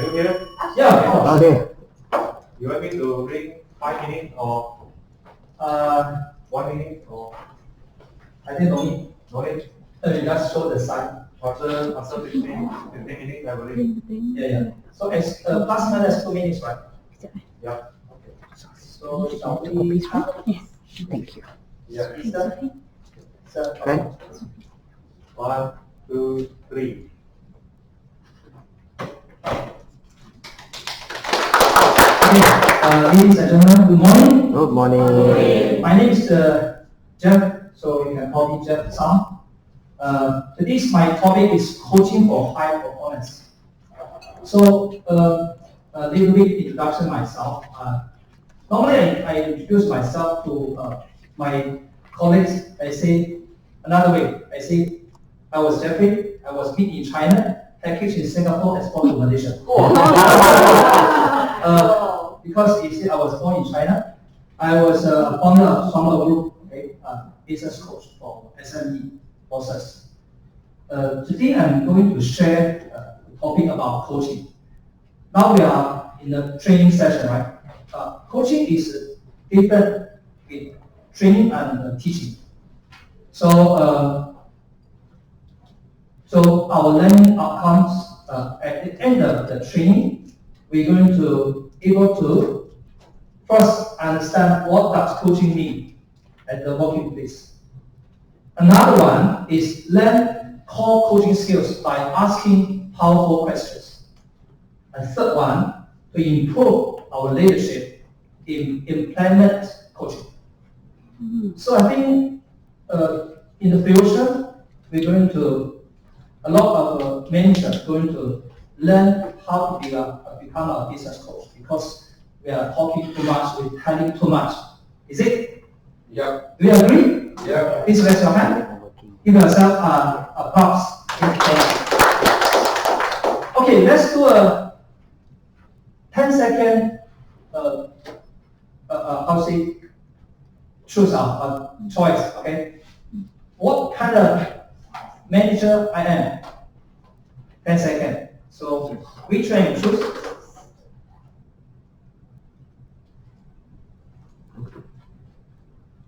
Can you hear? Yeah. Okay. You want me to bring 5 minutes or 1 minute or I think no need. no need? You just show the sign. After 15 minutes, I will leave. Yeah. So it's plus minus 2 minutes, right? Yeah. Okay. So shall we? Yes. Thank you. Yeah. Okay. 1, 2, 3. Ladies and gentlemen, good morning. Good morning. My name is Jeff, so you can call me Jeff Sam. Today's my topic is coaching for high performance. So a little bit introduction myself. Normally I introduce myself to my colleagues. I say another way. I say I was Jeffrey. I was meet in China, packaged in Singapore, export to Malaysia. Because you see, I was born in China. I was a founder of Summer Group, okay, business coach for SME process. Today I'm going to share a topic about coaching. Now we are in a training session, right? Coaching is different in training and teaching. So our learning outcomes at the end of the training, we're going to able to first understand what does coaching mean at the working place. Another one is learn core coaching skills by asking powerful questions. And third one, to improve our leadership in implement coaching. So I think in the future, we're going to, a lot of managers going to learn how to become a business coach because we are talking too much, we're telling too much. Is it? Yeah. Do you agree? Yeah. Please raise your hand. Give yourself applause. Okay, let's do a 10-second choose a choice. Okay, what kind of manager I am? 10 seconds. So which one you choose?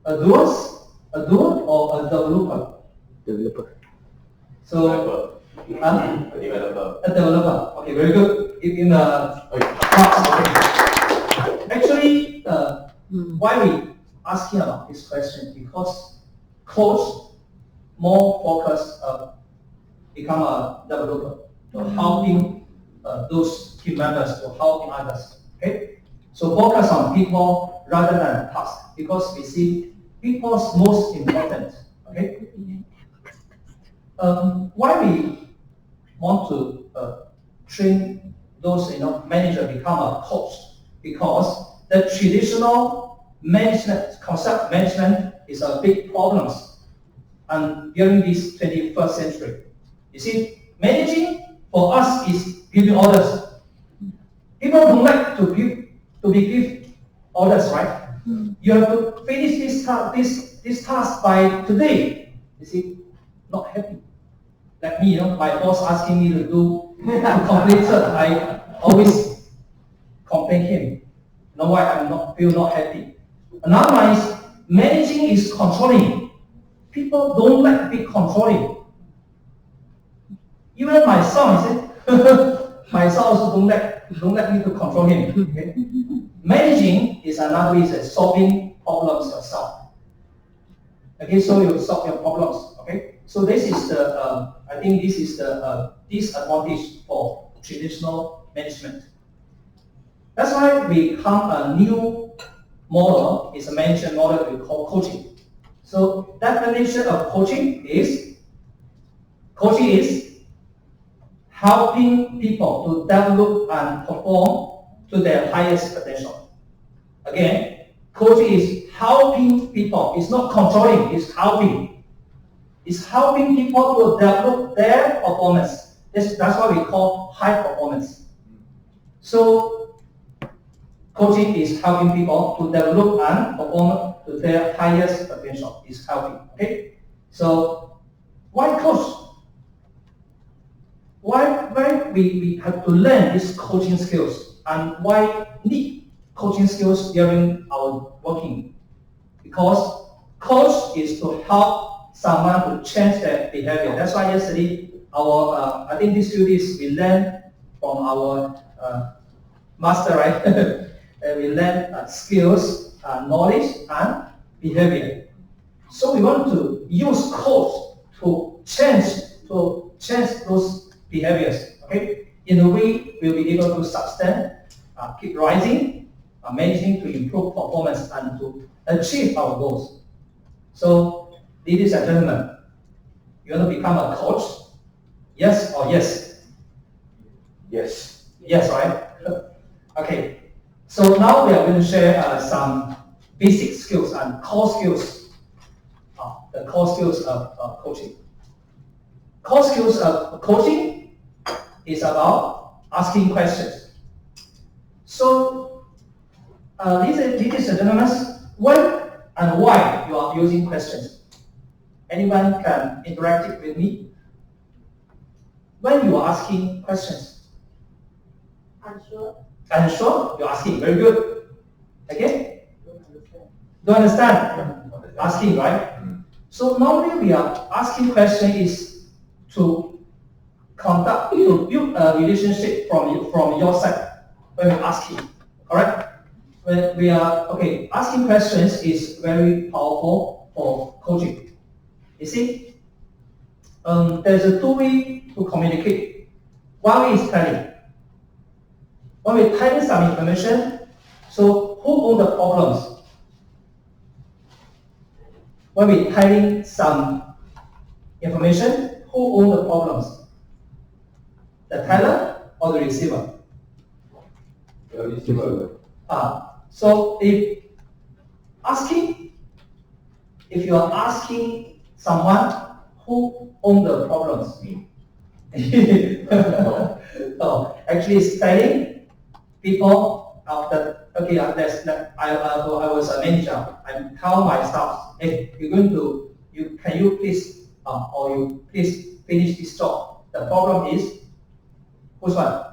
A doer or a developer? Developer. So A developer. a developer. Okay, very good. In the box. Okay. Actually, why we asking about this question? Because coach more focus become a developer, helping those team members to helping others. Okay, so focus on people rather than task because we see people's most important. Okay, why we want to train those manager become a coach? Because the traditional management concept management is a big problem, and during this 21st century. You see, managing for us is giving orders. People don't like to be give orders, right? You have to finish this task by today. You see, not happy. Like me, my boss asking me to do to complete it, I always complain him. You know why I feel not happy? Another one is managing is controlling. People don't like to be controlling. Even my son, my son also don't like me to control him. Okay? Managing is another way of solving problems yourself. Okay, so you solve your problems. Okay, so this is the I think this is the disadvantage for traditional management. That's why we come a new model. It's a management model we call coaching. So definition of coaching is helping people to develop and perform to their highest potential. Again, coaching is helping people. It's not controlling, it's helping. It's helping people to develop their performance. That's what we call high performance. So, coaching is helping people to develop and perform to their highest potential. It's helping. Okay? So, why coach? why we have to learn these coaching skills and why need coaching skills during our working? Because coach is to help someone to change their behavior. That's why yesterday I think these few days we learned from our master, right? We learn skills, knowledge, and behavior. So we want to use coach to change those behaviors. Okay, in a way we'll be able to sustain, keep rising, managing to improve performance and to achieve our goals. So, ladies and gentlemen, you want to become a coach? Yes or yes? Yes. Yes, right? Okay. So now we are going to share some basic skills and core skills. The core skills of coaching. Core skills of coaching is about asking questions. So, ladies and gentlemen, when and why you are using questions? Anyone can interact with me? When you are asking questions? Unsure. Unsure? You're asking. Very good. Okay? Don't understand? Asking, right? So normally we are asking question is to build a relationship from your side when we're asking. Alright? When we are asking questions is very powerful for coaching. You see? There's a two way to communicate. One way is telling. When we're telling some information, so who own the problems? When we're telling some information, who own the problems? The teller or the receiver? The receiver. So if you are asking someone who own the problems, no, actually it's telling people after, I was a manager, I tell my staff, hey, can you please, or you please finish this job. The problem is, which one?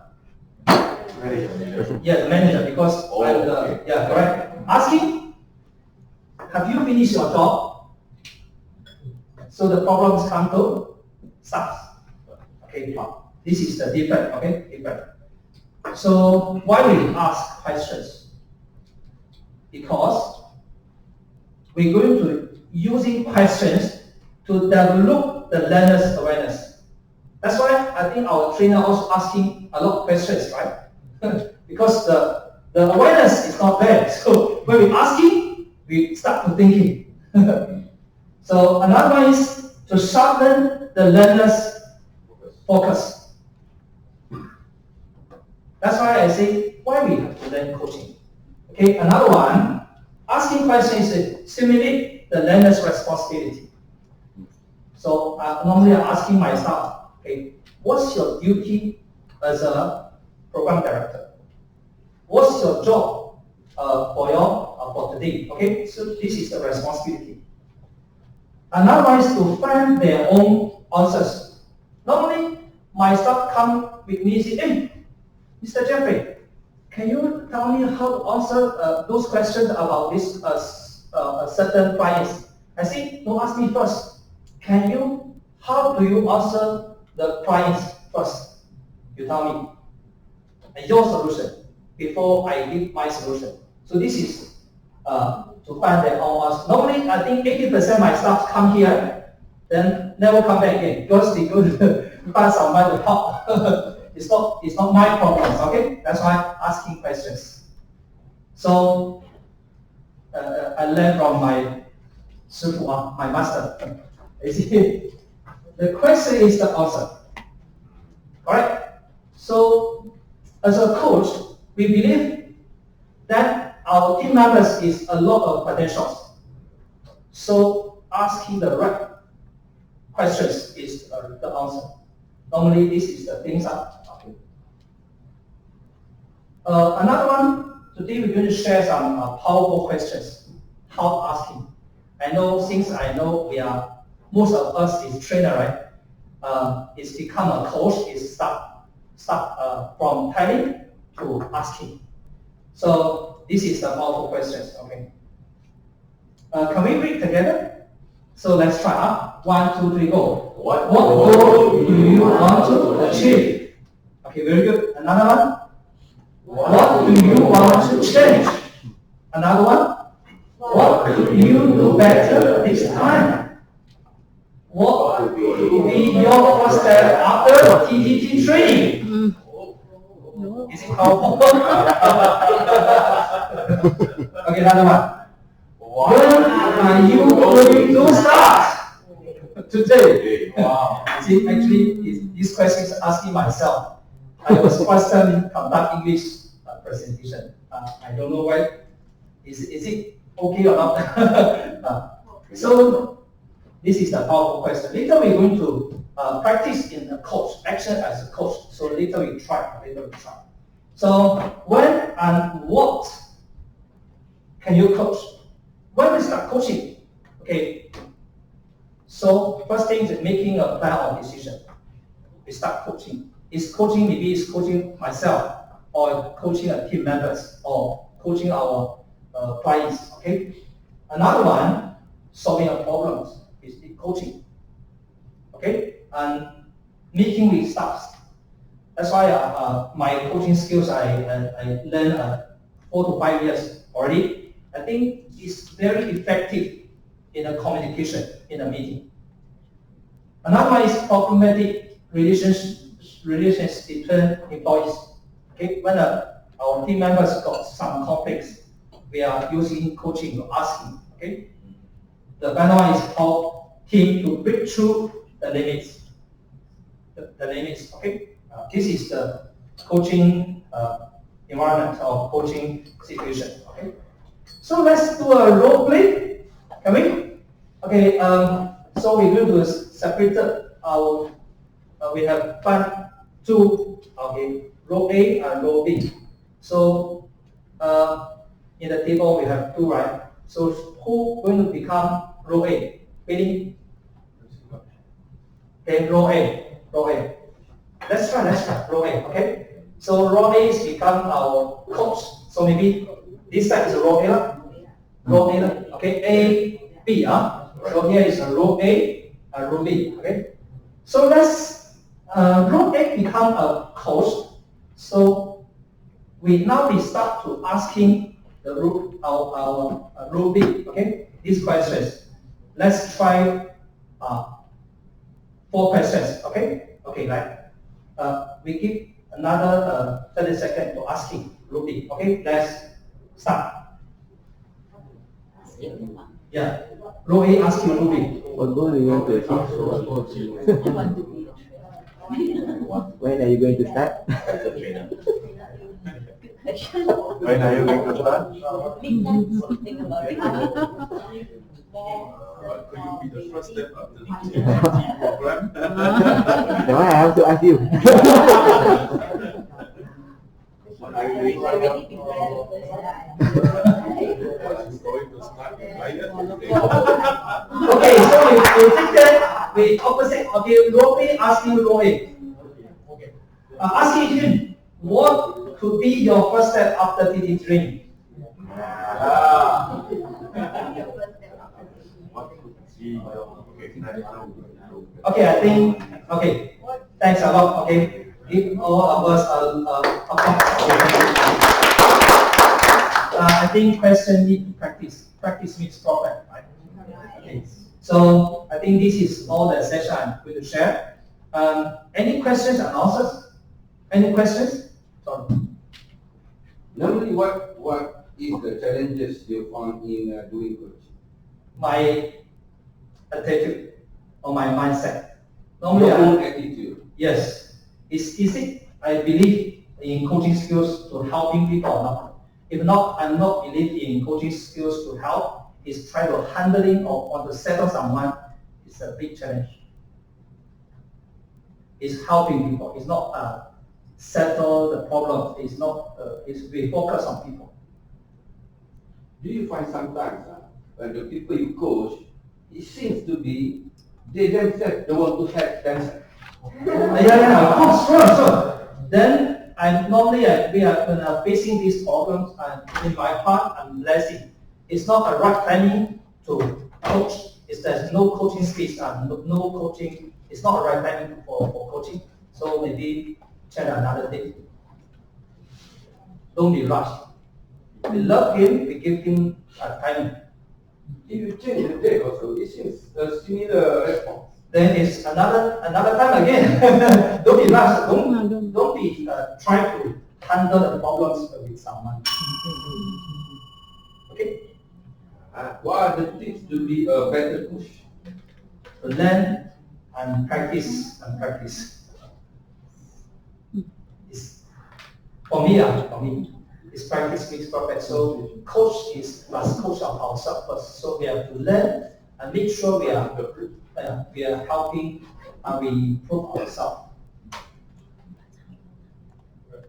Yeah, the manager, because I'm the, yeah, correct. Asking, have you finished your job? So the problems come to staff. Okay, this is the different, okay, different. So why we ask questions? Because we're going to using questions to develop the learner's awareness. That's why I think our trainer also asking a lot of questions, right? Because the awareness is not there. So when we're asking, we start to thinking. So another one is to sharpen the learner's focus. That's why I say why we have to learn coaching. Okay, another one, asking questions is to stimulate the learner's responsibility. So normally I'm asking my staff, okay, what's your duty as a program director? What's your job for today? Okay, so this is the responsibility. Another one is to find their own answers. Normally, my staff come with me and say, hey, Mr. Jeffrey, can you tell me how to answer those questions about this certain clients? I say, don't ask me first. How do you answer the clients first? You tell me. And your solution before I give my solution. So this is to find their own answer. Normally, I think 80% of my staff come here, then never come back again because they go to find someone to help. It's not my problems, okay? That's why asking questions. So I learned from my Shifu, my master. You see, the question is the answer. Alright? So as a coach, we believe that our team members is a lot of potentials. So asking the right questions is the answer. Normally this is the things up. Okay. Another one, today we're going to share some powerful questions. How asking. I know, since I know most of us is trainer, right? it's become a coach, is start from telling to asking. So this is the powerful questions, okay? Can we read together? So let's try. 1, 2, 3, go. What goal do you want to achieve? Okay, very good. Another one. What do you want to change? Another one. What could you do better this time? What would be your first step after TTT training? Is it powerful? Okay, another one. When are you going to start? Today. Wow. See, actually, this question is asking myself. I was first time conduct English presentation. I don't know why. Is it okay or not? So this is the powerful question. Later we're going to practice in a coach, action as a coach. So later we try. So when and what can you coach? When we start coaching, okay. So first thing is making a plan or decision. We start coaching. Is coaching maybe is coaching myself, or coaching a team members, or coaching our clients. Okay. Another one, solving a problems is coaching. Okay. And meeting with staffs. That's why my coaching skills I learned 4 to 5 years already. I think it's very effective in a communication in a meeting. Another one is problematic relations between employees. Okay, when our team members got some conflicts, we are using coaching to asking. Okay, the final one is called team to break through the limits. The limits. Okay, this is the coaching environment or coaching situation. Okay, so let's do a role play. Can we? Okay. So we're going to separate our. We have 1, 2. Okay, row A and row B. So in the table we have 2, right? So who going to become row A? Billy. Okay, row A. Let's try. Row A. Okay. So row A is become our coach. So maybe this side is a row A. Row A. Okay. A, B. So here is a row A and row B. Okay. So let's row A become a coach. So we start to asking the our row B. Okay. These questions. Let's try 4 questions. Okay. Okay. Right. We give another 30 seconds to asking row B. Okay. Let's start. Yeah. Row A asking row B. What goal do you want to achieve? When are you going to start? When are you going to start? Think about it. Could you be the first step of the TTT program? That one I have to ask you. What are you doing right now? Going to start right at today. Okay, so we take that, we opposite. Okay, row A asking row A. Okay. Asking him, what could be your first step after TT training? Okay, I think, okay, thanks a lot, okay. Give all of us I think question need to practice. Practice makes perfect, right? Okay. So I think this is all the session I'm going to share. Any questions and answers? Any questions? Sorry. Normally, what is the challenges you found in doing coaching? My attitude or my mindset. Your Normally, own attitude. yes. Is it? I believe in coaching skills to helping people or not. If not, I'm not believe in coaching skills to help. Is try to handling or want to settle someone. It's a big challenge. It's helping people. It's not settle the problem. It's not. It's we focus on people. Do you find sometimes when the people you coach, it seems to be they themselves don't want to help themselves? Yeah, of course, sure. Then we are facing these problems, and in my part, I'm blessing. It's not a right timing to coach. There's no coaching skills and no coaching. It's not a right timing for coaching. So maybe check another day. Don't be rushed. We love him. We give him time. If you change the date also, it seems a similar response. Then it's another time again. Don't be rushed. Don't be try to handle the problems with someone. Okay. What are the tips to be a better coach? To learn and practice and practice. It's, for me, it's practice makes perfect. So coach must coach ourselves first. So we have to learn and make sure we are helping and we improve ourselves.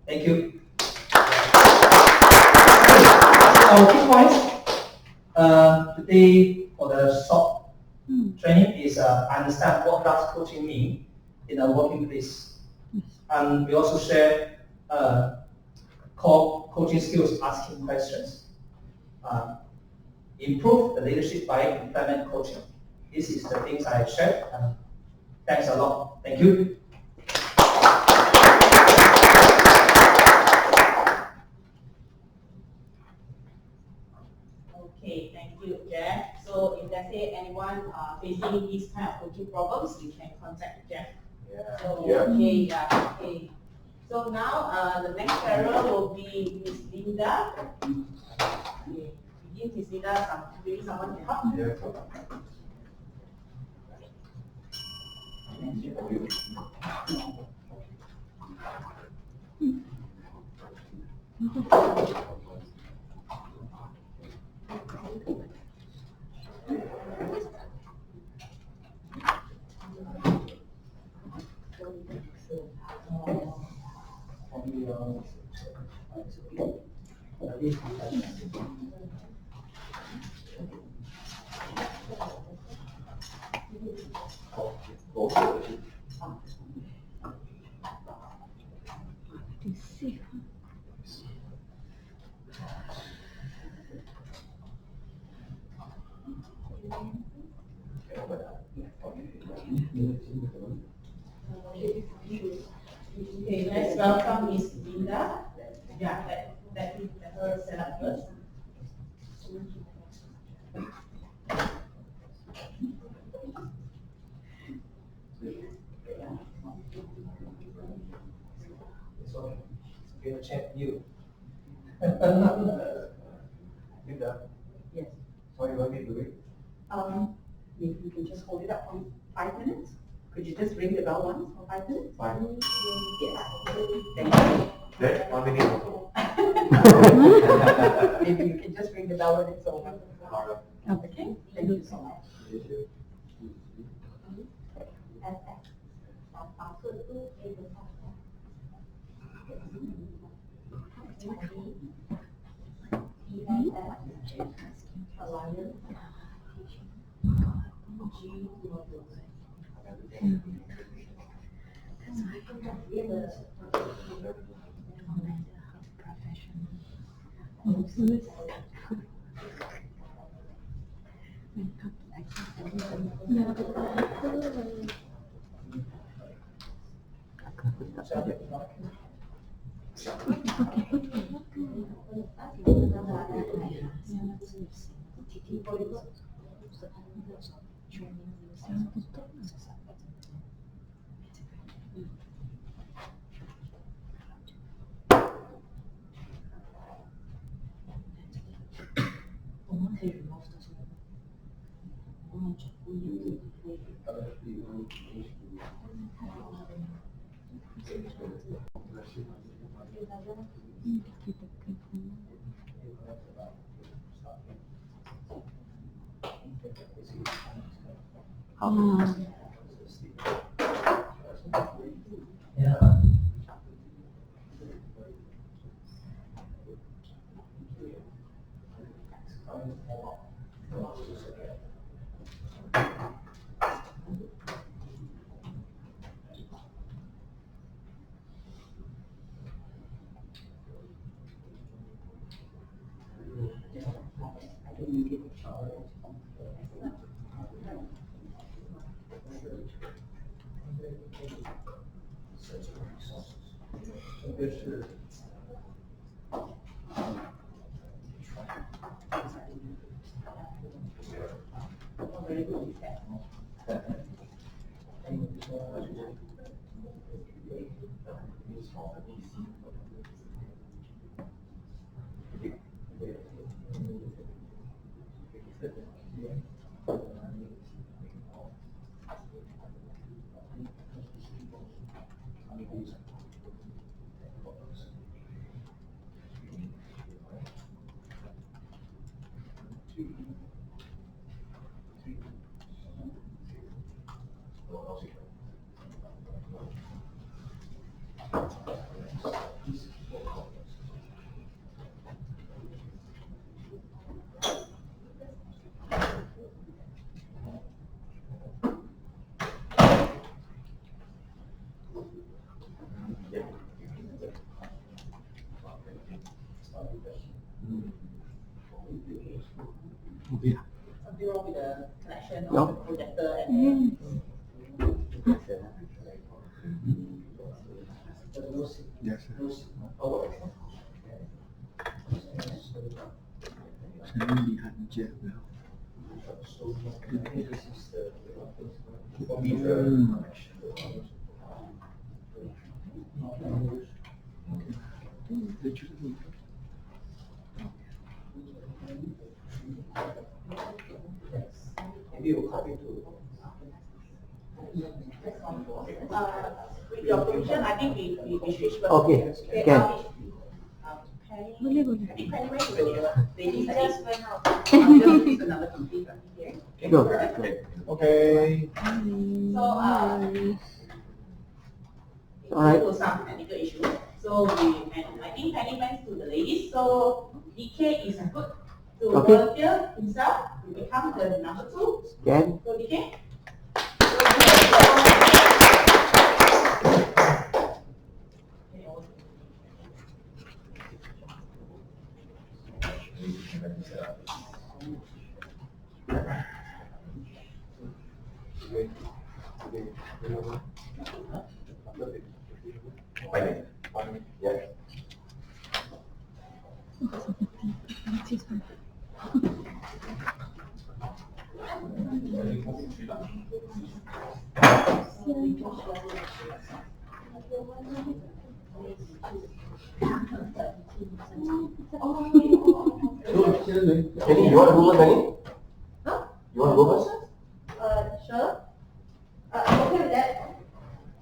Thank you. Our key points today for the short training is understand what does coaching mean in a working place, and we also share core coaching skills, asking questions, improve the leadership by implement coaching. This is the things I shared, and thanks a lot. Thank you. Okay, thank you, Jeff. So if let's say anyone facing these kind of coaching problems, you can contact Jeff. So, okay. So now the next carer will be Miss Linda. Okay. Give Miss Linda someone to help. Okay, let's welcome Miss Linda. Yeah, let her set up first. So we'll check you. Linda, Yes. so you want me to do it? Maybe you can just hold it up for 5 minutes. Could you just ring the bell once for 5 minutes? Fine. Yes. Thank you. Then 1 minute also. Maybe you can just ring the bell when it's over. Alright. Okay, thank you so much. Yeah. 特别是 Very good with that. Something wrong with the connection of the projector and Yes. Maybe we'll copy to. with your permission, I think we switch first. Okay, can. Penny, Boleh, boleh. I think Penny went already. They just went out. Just use another computer. Go. Okay. So, Alright. due to some technical issues, so I think Penny went to the ladies, so DK is good to Okay. volunteer himself to become the number 2. Can. So DK. Yeah. Penny, you want to go first, Penny? Huh? You want to go first? Sure. I'm okay with that.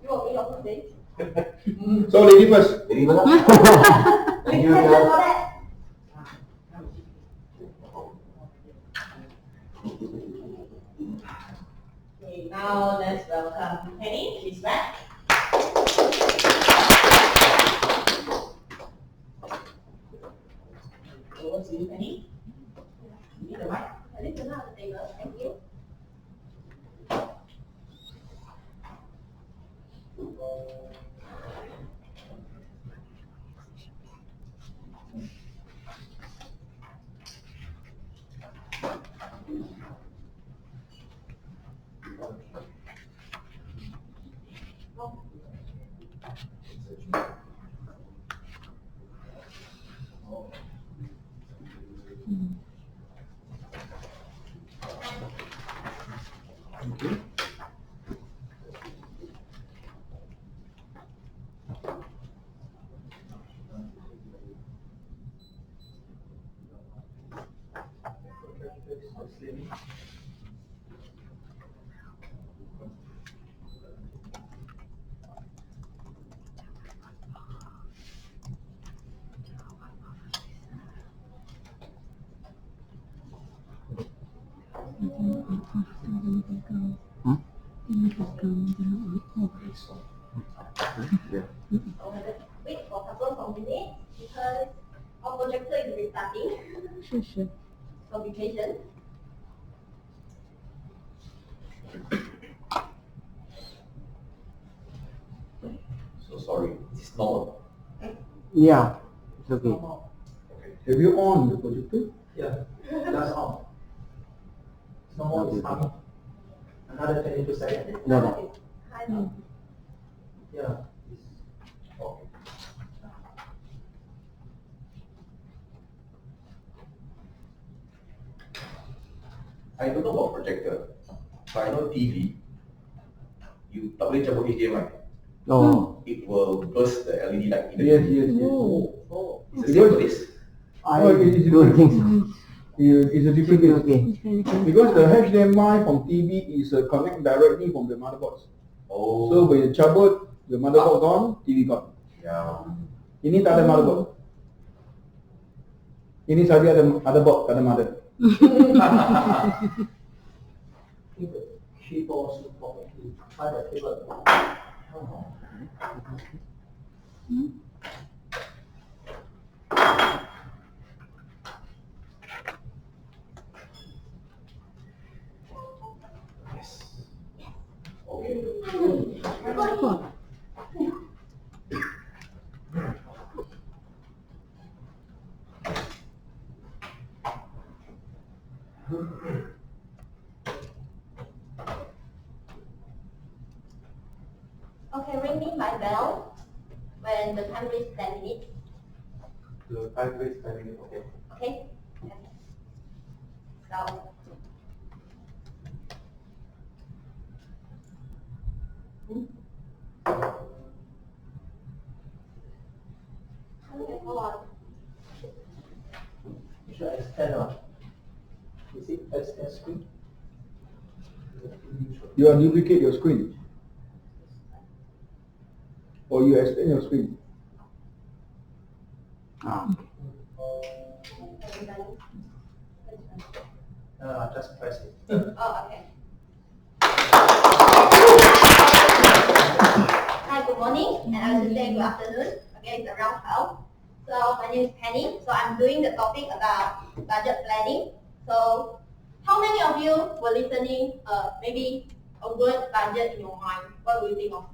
You want me to go first? So, lady first. Lady first. Thank you. Okay, now let's welcome Penny. She's back. Over to you, Penny. You need the mic. I need to know the table. Thank you. Wait for a couple of minutes because our projector is restarting. Sure. So be patient. So sorry, it's normal. Yeah, it's okay. Have you on the projector? Yeah, that's all. No more is coming. Another 22 seconds. No. Hi, no. Yeah. Okay. I don't know about projector, but I know TV. You tak boleh cabut HDMI. Oh, It will burst the LED light. in the Yes, TV. yes, yes. Oh. It's the same for this. I Oh, it is don't think so. It's a different case. Okay. Because the HDMI from TV is connect directly from the motherboards. Oh. So when you cabut, the motherboard gone, TV gone. Yeah. Ini tak ada motherboard. Ini saja ada board, tak ada mother. I think the keyboard should probably try the keyboard. Yes. Okay. Okay, ringing my bell when the time reaches 10 minutes. The time waits 10 minutes, okay. Okay? So, okay, hold on. You should extend on. You see, extend screen. You duplicate your screen. Or you extend your screen. Ah, Just press it. Oh, okay. Hi, good morning, and I should say good afternoon. Okay, it's around 12. So my name is Penny. So I'm doing the topic about budget planning. So how many of you were listening? Maybe a word budget in your mind. What do you think of?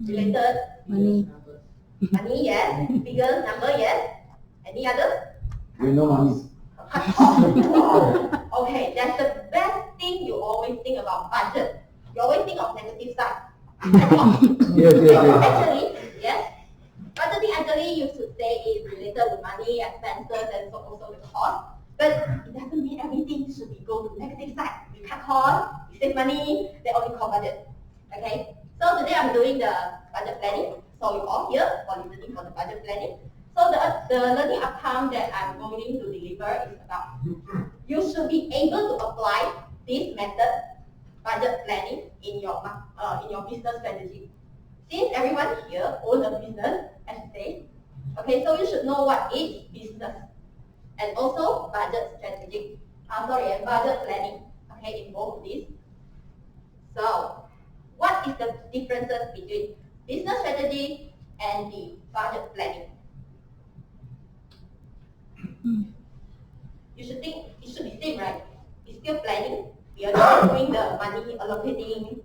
Related? Money. Money, yes. Figures, number, yes. Any others? You know money. Okay, that's the best thing you always think about budget. You always think of negative side. Yes, yes, yes. Actually, yes. Budgeting actually you should say is related with money, expenses, and so also the cost. But it doesn't mean everything should be go to negative side. You cut cost, you save money, they only call budget. Okay. So today I'm doing the budget planning. So you all here for listening for the budget planning. So the learning outcome that I'm going to deliver is about you should be able to apply this method, budget planning, in your business strategy. Since everyone here owns a business, I should say, okay, so you should know what is business and also budget strategy. Budget planning. Okay, in both of these. So, what is the differences between business strategy and the budget planning? You should think it should be same, right? It's still planning. We are just doing the money allocating.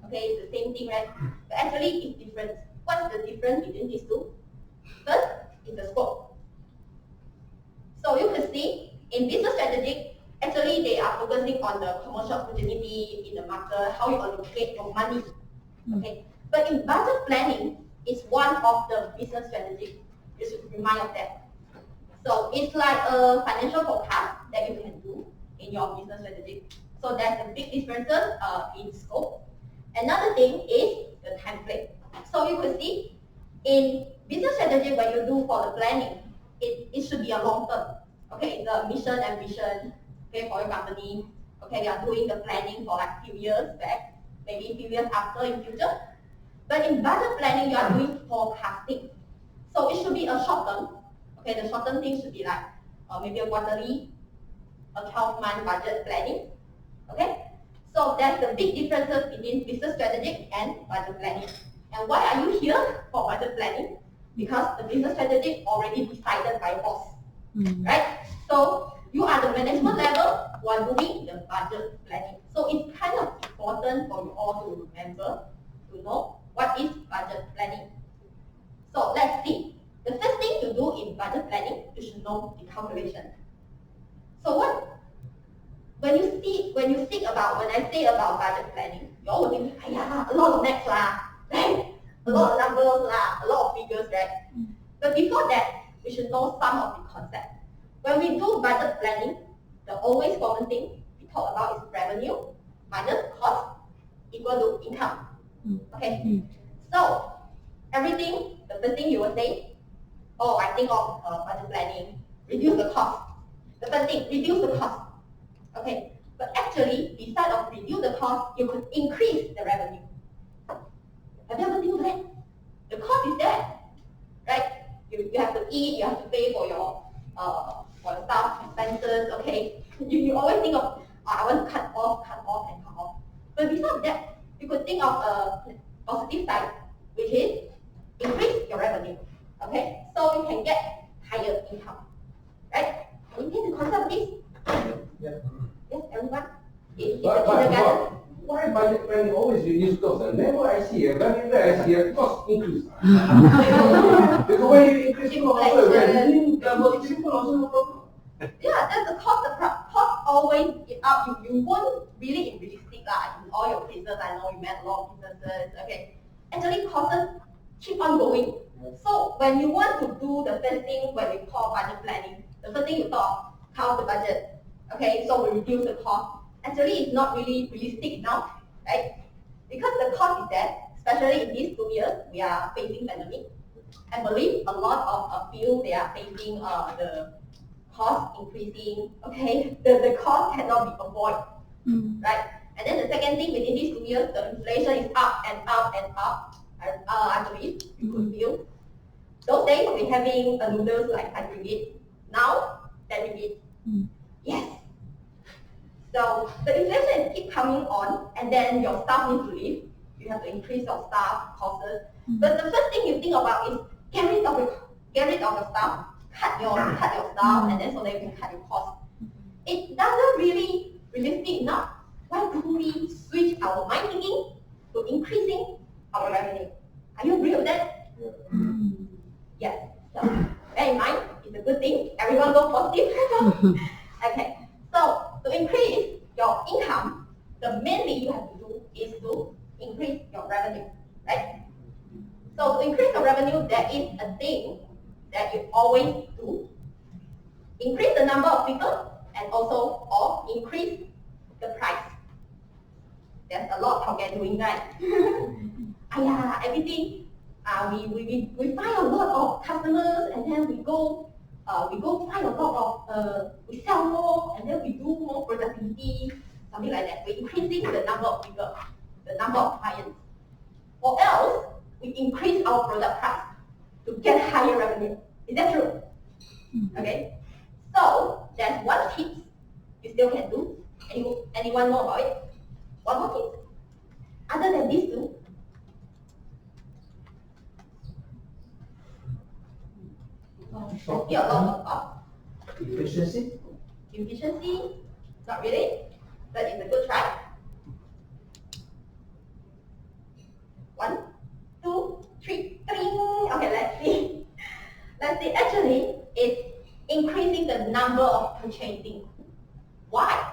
Okay, it's the same thing, right? But actually, it's different. What's the difference between these two? First is the scope. So you can see in business strategy, actually they are focusing on the commercial opportunity in the market, how you allocate your money. Okay, but in budget planning, it's one of the business strategy. You should remind of that. So it's like a financial forecast that you can do in your business strategy. So there's a big differences in scope. Another thing is the time frame. So you can see in business strategy when you do for the planning, it should be a long term. Okay, it's a mission and vision, okay, for your company. Okay, you are doing the planning for like few years back, maybe few years after in future. But in budget planning, you are doing forecasting. So it should be a short term. Okay, the short term thing should be like maybe a quarterly, a 12-month budget planning. Okay, so that's the big differences between business strategy and budget planning. And why are you here for budget planning? Because the business strategy already decided by your boss, right? So you are the management level who are doing the budget planning. So it's kind of important for you all to remember, to know what is budget planning. So let's see. The first thing to do in budget planning, you should know the calculation. So when I say about budget planning, you all will think, a lot of maths lah, right? A lot of numbers lah, a lot of figures, right? But before that, we should know some of the concepts. When we do budget planning, the always common thing talk about is revenue minus cost equal to income. Okay. So everything, the first thing you will say, oh, I think of budget planning, reduce the cost. The first thing, reduce the cost. Okay. But actually, besides of reduce the cost, you could increase the revenue. Have you ever think of that? The cost is there, right? You have to eat, you have to pay for your staff expenses. Okay. You always think of, I want to cut off. But besides that, you could think of a positive side, which is increase your revenue. Okay, so you can get higher income, right? We need to consider this. Yeah. Yes, everyone. It's a But kindergarten. why budget planning always reduce costs? Never I see a very rare I see a cost increase. Because when you increase cost, also when you double triple also no problem. Yeah, that's the cost. The cost always is up. You won't really realistic in all your cases. I know you met a lot of businesses. Okay, actually costs keep on going. So when you want to do the first thing when we call budget planning, the first thing you thought, count the budget. Okay, so we reduce the cost. Actually, it's not really realistic enough, right? Because the cost is there, especially in these 2 years, we are facing pandemic. I believe a lot of fields they are facing the cost increasing. Okay, the cost cannot be avoided, right? And then the second thing within these 2 years, the inflation is up and up and up. I believe you could feel. Those days we're having noodles like 5 ringgit. Now 10 ringgit. Yes. So the inflation keep coming on, and then your staff need to leave. You have to increase your staff costs. But the first thing you think about is get rid of your staff, cut your staff, and then so that you can cut your costs. It doesn't really realistic enough. Why don't we switch our mind thinking to increasing our revenue? Are you agree with that? Yes. So bear in mind, it's a good thing. Everyone go positive. Okay. So to increase your income, the main thing you have to do is to increase your revenue, right? So to increase your revenue, there is a thing that you always do. Increase the number of people and also or increase the price. There's a lot of doing that. Everything. We find a lot of customers, and then we go find a lot of we sell more, and then we do more productivity, something like that. We're increasing the number of people, the number of clients, or else we increase our product price to get higher revenue. Is that true? Okay. So there's one tip you still can do. Anyone know about it? One more tip. Other than these two. I see a lot of Efficiency. efficiency, not really, but it's a good try. 1, 2, 3, 3. Okay, let's see. Let's see. Actually, it's increasing the number of purchasing. Why?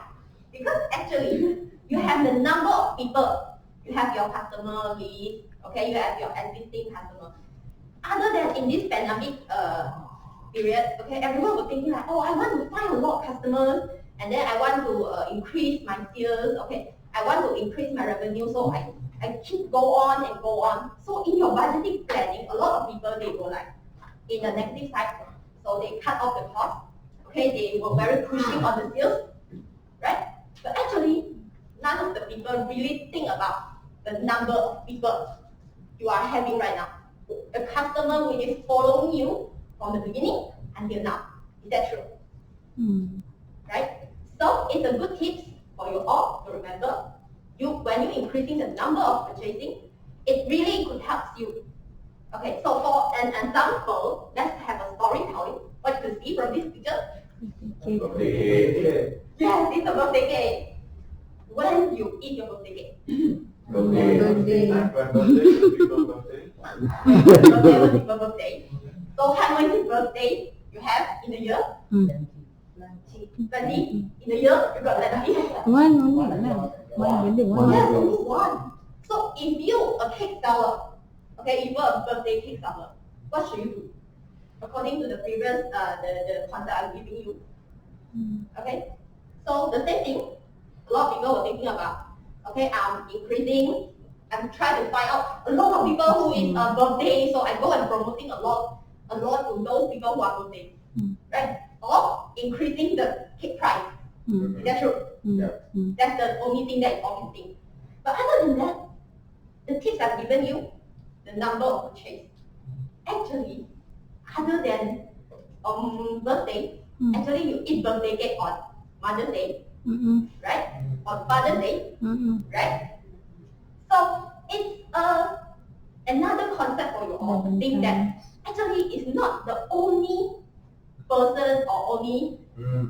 Because actually, you have the number of people. You have your customer list. Okay, you have your existing customer. Other than in this pandemic period, okay, everyone was thinking like, oh, I want to find a lot of customers, and then I want to increase my sales. Okay, I want to increase my revenue, so I keep go on and go on. So in your budgeting planning, a lot of people they were like in the negative side, so they cut off the cost. Okay, they were very pushing on the sales, right? But actually, none of the people really think about the number of people you are having right now. The customer which is following you from the beginning until now. Is that true? Right? So it's a good tip for you all to remember. When you're increasing the number of purchasing, it really could help you. Okay, so for an example, let's have a storytelling. What you can see from this picture? Okay. Yes, it's a birthday cake. When you eat your birthday cake. Birthday. People birthday. Birthday was people's birthday. So how many birthdays you have in a year? 20. In a year, you got 20. One only. One. Yes, only one. So if you a cake seller, okay, if you're a birthday cake seller, what should you do? According to the previous the concept I'm giving you. Okay. So the same thing, a lot of people were thinking about, okay, I'm increasing, I'm trying to find out a lot of people who is a birthday, so I go and promoting a lot to those people who are birthday, right? Or increasing the cake price. Is that true? That's the only thing that you all can think. But other than that, the tips I've given you, the number of purchase, actually, other than birthday, actually you eat birthday cake on Mother's Day, right? On Father's Day, right? So it's another concept for you all to think that actually it's not the only person or only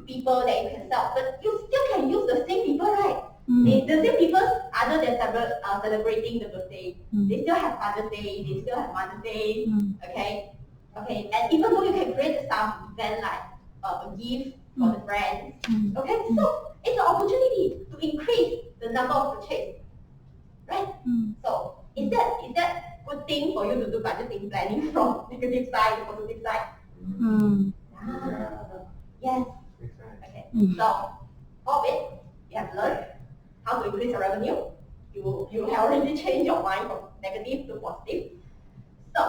people that you can sell, but you still can use the same people, right? The same people, other than celebrating the birthday, they still have Father's Day, they still have Mother's Day, okay? Okay, and even though you can create some event like a gift for the friends, okay? So it's an opportunity to increase the number of purchase, right? So is that good thing for you to do budgeting planning from negative side to positive side? Yes. Okay. So all of it, you have learned how to increase your revenue. You have already changed your mind from negative to positive. So,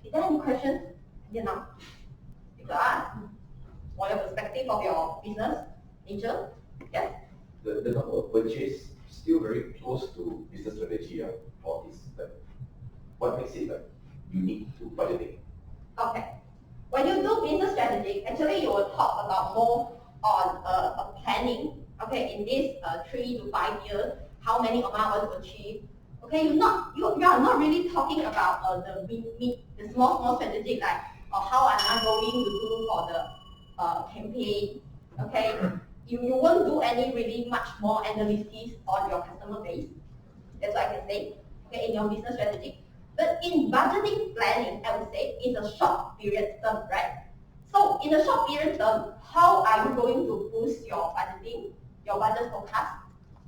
is there any questions? You know, you could ask for your perspective of your business nature. Yes. The number of purchase still very close to business strategy for this. Like, what makes it unique to budgeting? Okay. When you do business strategy, actually you will talk about more on a planning. Okay, in this 3 to 5 years, how many amount I want to achieve. Okay, you are not really talking about the small strategy like how am I going to do for the campaign. Okay, you won't do any really much more analysis on your customer base. That's what I can say. Okay, in your business strategy. But in budgeting planning, I would say it's a short period term, right? So in a short period term, how are you going to boost your budgeting, your budget forecast?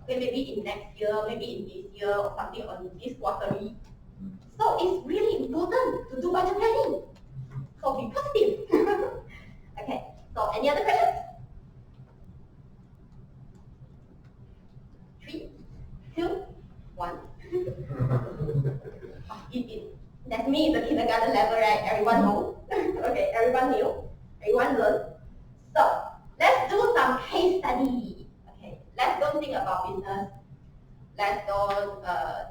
Okay, maybe in next year, maybe in this year, or something on this quarterly. So it's really important to do budget planning. So be positive. Okay, so any other questions? 3, 2, 1. That's me, the kindergarten level, right? Everyone knows. Okay, everyone knew. Everyone learned. So let's do some case study. Okay, let's don't think about business. Let's don't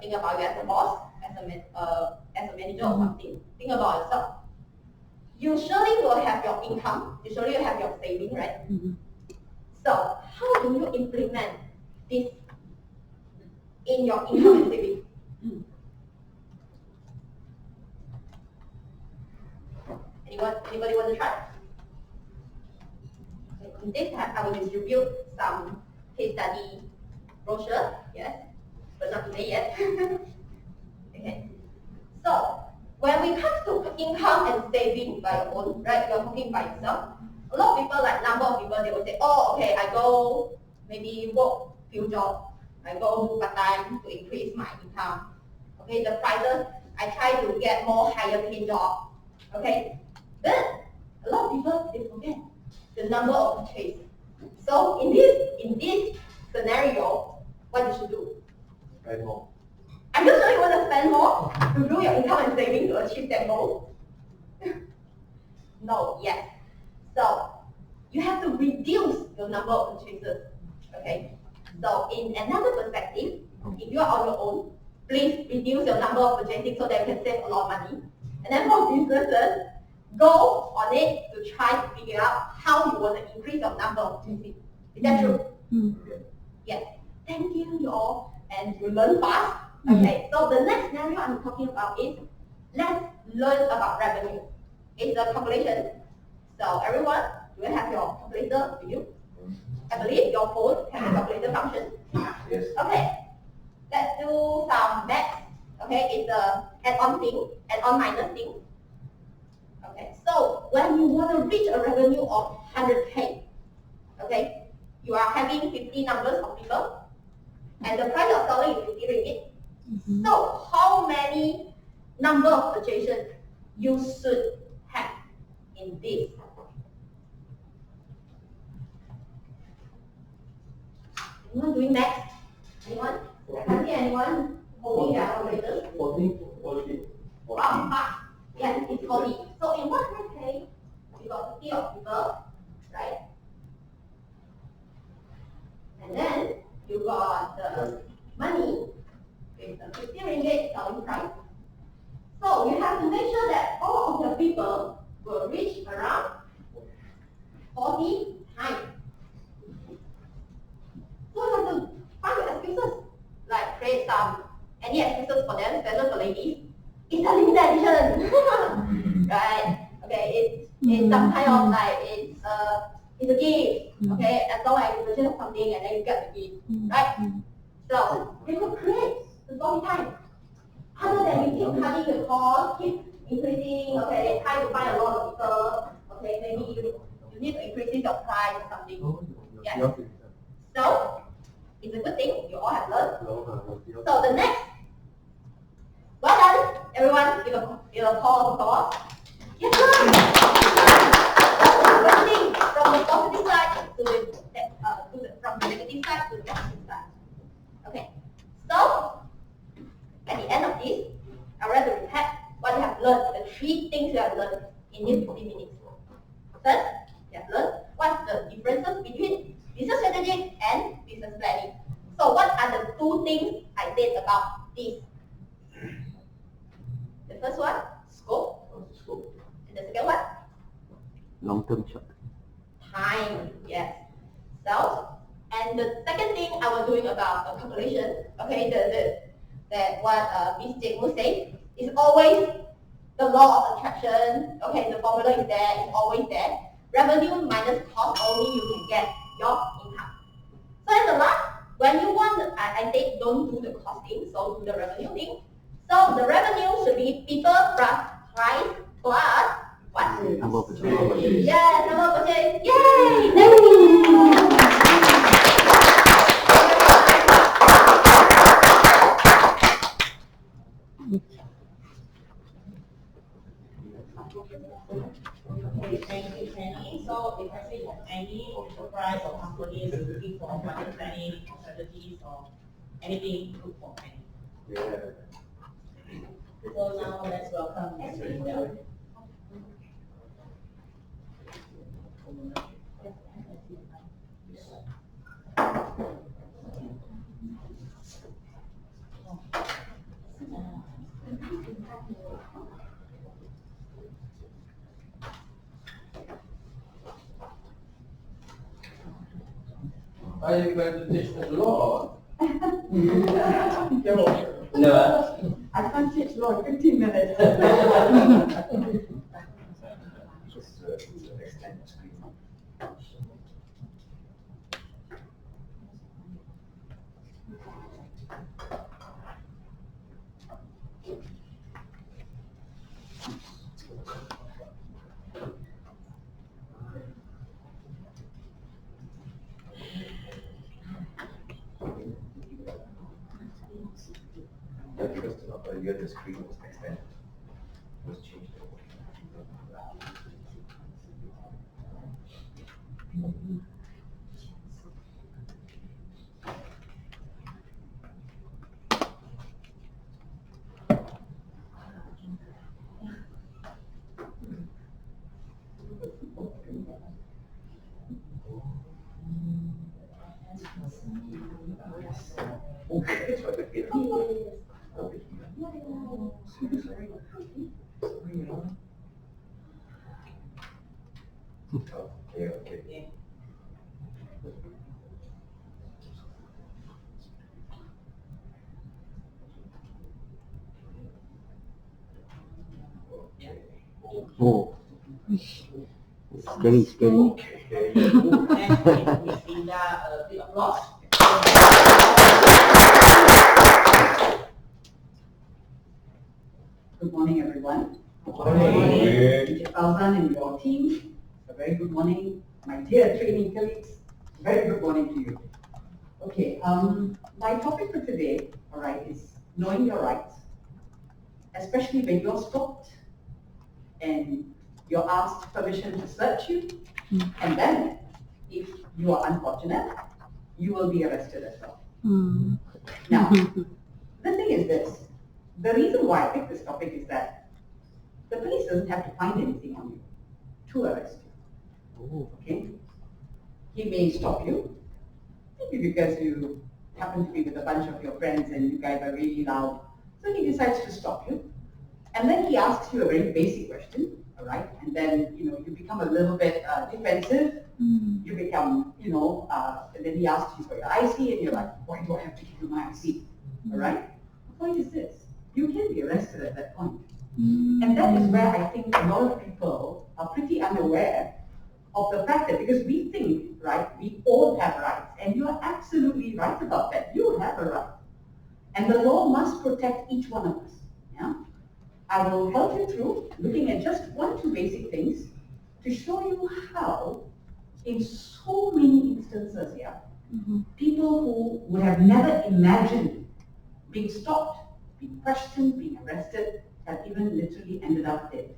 think about you as a boss, as a manager or something. Think about yourself. You surely will have your income. You surely will have your saving, right? So how do you implement this in your income and saving? Anybody want to try? In this time, I will distribute some case study brochure, yes, but not today yet. Okay. So when we come to income and saving by your own, right? You're talking by yourself. A lot of people, like number of people, they will say, oh, okay, I go maybe work few jobs. I go do part time to increase my income. Okay, the prices, I try to get more higher paid job. Okay. But a lot of people, they forget the number of purchase. So in this scenario, what you should do? Spend more. Are you sure you want to spend more to do your income and saving to achieve that goal? No, yes. So you have to reduce your number of purchases. Okay. So in another perspective, if you are on your own, please reduce your number of purchasing so that you can save a lot of money. And then for businesses, go on it to try to figure out how you want to increase your number of purchasing. Is that true? Yes. Thank you all, and you learn fast. Okay, so the next scenario I'm talking about is, let's learn about revenue. It's a calculation. So everyone, do you have your calculator with you? I believe your phone has a calculator function. Yes. Okay, let's do some math. Okay, it's a add-on thing, add-on minus thing. Okay, so when you want to reach a revenue of 100K, okay, you are having 50 numbers of people, and the price of selling is 50 ringgit. So how many number of purchases you should have in this? Anyone doing math? Anyone? I can't see anyone holding their calculators. 40. Yes, it's 40. So in one case, you got 50 of people, right? And then you got the money with the 50 ringgit selling price. So you have to make sure that all of the people will reach around 40 times. So you have to find your excuses, like create any excuses for them, especially for ladies. It's a limited edition, right? Okay, it's some kind of like it's a gift. Okay, as long as you purchase something and then you get the gift, right? So they will create the 40 times. Other than you keep cutting the cost, keep increasing. Okay, they try to find a lot of people. Okay, maybe you need to increase your price or something. Yes. So it's a good thing you all have learned. So the next, well done, everyone. Give a call of applause. Yes, done. That's the thing from the positive side to from the negative side to the positive side. Okay. So at the end of this, I would like to recap what you have learned. The 3 things you have learned in these 40 minutes. First, you have learned what's the differences between business strategy and business planning. So what are the 2 things I said about this? The first one, scope. And the second one? Long-term short. Time, yes. So, and the second thing I was doing about calculation, okay, that what Ms. Jekmu said, is always the law of attraction. Okay, the formula is there, it's always there. Revenue minus cost, only you can get your income. So that's the last. When you want, I say don't do the costing, so do the revenue thing. So the revenue should be people plus price plus what? Number of purchase. Yeah, number of purchase. Yay! Thank you. Okay, thank you, Penny. So if I say any enterprise or company is looking for money planning strategies or anything, look for Penny. Yeah. So now let's welcome Ms. Rindel. Are you going to teach the law? No. I can't teach law in 15 minutes. You get the screen was extended. Was changed. Okay. Oh. Scary. And Ms. Linda, a big applause. Good morning, everyone. Good morning. Mr. Fauzan and your team, a very good morning. My dear training colleagues, very good morning to you. Okay, my topic for today, all right, is knowing your rights, especially when you're stopped and you're asked permission to search you, and then if you are unfortunate, you will be arrested as well. Hmm. Now, the thing is this. The reason why I picked this topic is that the police doesn't have to find anything on you to arrest you. Okay? He may stop you, maybe because you happen to be with a bunch of your friends and you guys are really loud. So he decides to stop you. And then he asks you a very basic question, all right? And then, you become a little bit defensive. You become, and then he asks you for your IC and you're like, why do I have to give you my IC? All right? The point is this, you can be arrested at that point. And that is where I think a lot of people are pretty unaware of the fact that, because we think, right, we all have rights, and you are absolutely right about that. You have a right. And the law must protect each one of us. Yeah? I will help you through looking at just 1-2 basic things to show you how, in so many instances here, people who would have never imagined being stopped, being questioned, being arrested, have even literally ended up dead.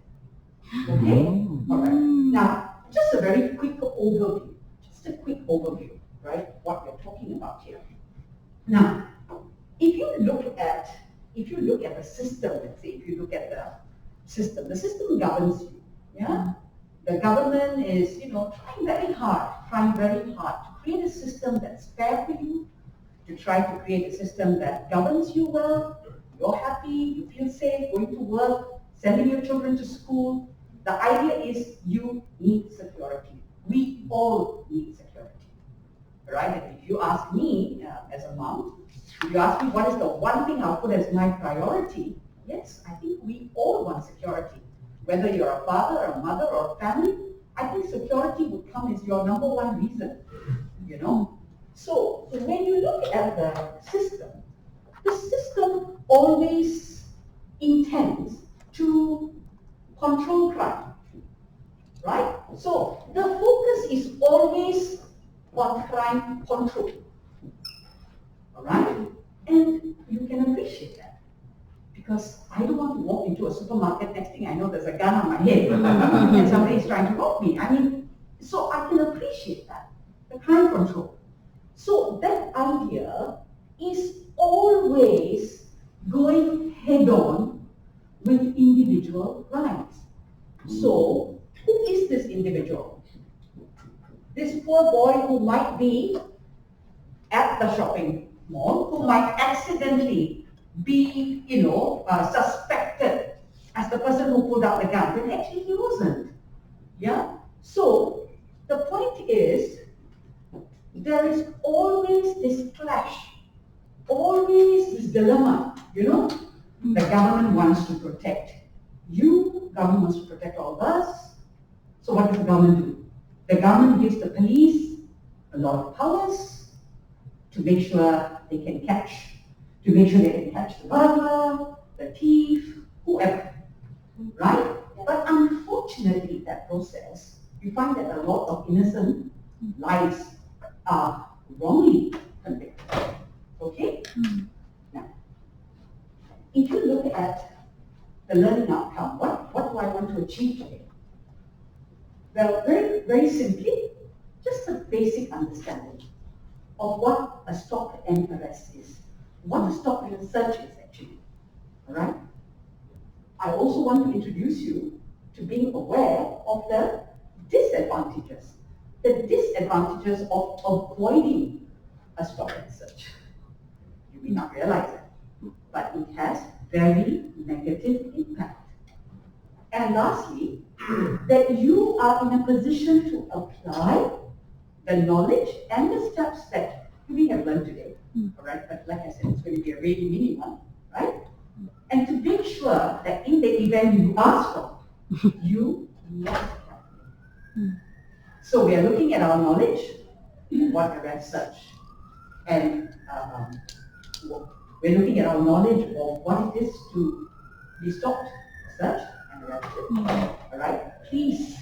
Okay? All right. Now, just a very quick overview. Just a quick overview, right? What we're talking about here. Now, if you look at the system, let's say, if you look at the system governs you. Yeah? The government is, trying very hard to create a system that's fair for you, to try to create a system that governs you well. You're happy, you feel safe, going to work, sending your children to school. The idea is you need security. We all need security, right? And if you ask me as a mom, if you ask me what is the one thing I'll put as my priority, yes, I think we all want security. Whether you're a father, a mother, or a family, I think security would come as your number one reason, So when you look at the system always intends to control crime, right? So the focus is always on crime control, all right? And you can appreciate that, because I don't want to walk into a supermarket, next thing I know there's a gun on my head and somebody is trying to rob me. So I can appreciate that, the crime control. So that idea is always going head-on with individual rights. So, who is this individual? This poor boy who might be at the shopping mall, who might accidentally be, suspected as the person who pulled out the gun, but actually he wasn't. Yeah? So, the point is, there is always this clash, always this dilemma, The government wants to protect you, government wants to protect all of us. So what does the government do? The government gives the police a lot of powers to make sure they can catch the burglar, the thief, whoever, right? But unfortunately, that process, you find that a lot of innocent lives are wrongly convicted. Okay? Now, if you look at the learning outcome, what do I want to achieve today? Well, very, very simply, just a basic understanding of what a stop and arrest is. What a stop and search is actually. Alright? I also want to introduce you to being aware of the disadvantages. The disadvantages of avoiding a stop and search. You may not realize it, but it has very negative impact. And lastly, that you are in a position to apply the knowledge and the steps that we have learned today. All right, but like I said, it's going to be a really mini one, right? And to make sure that in the event you are stopped, you not carefully. So we are looking at our knowledge, what arrest search, and we're looking at our knowledge of what it is to be stopped, searched, and arrested. All right, please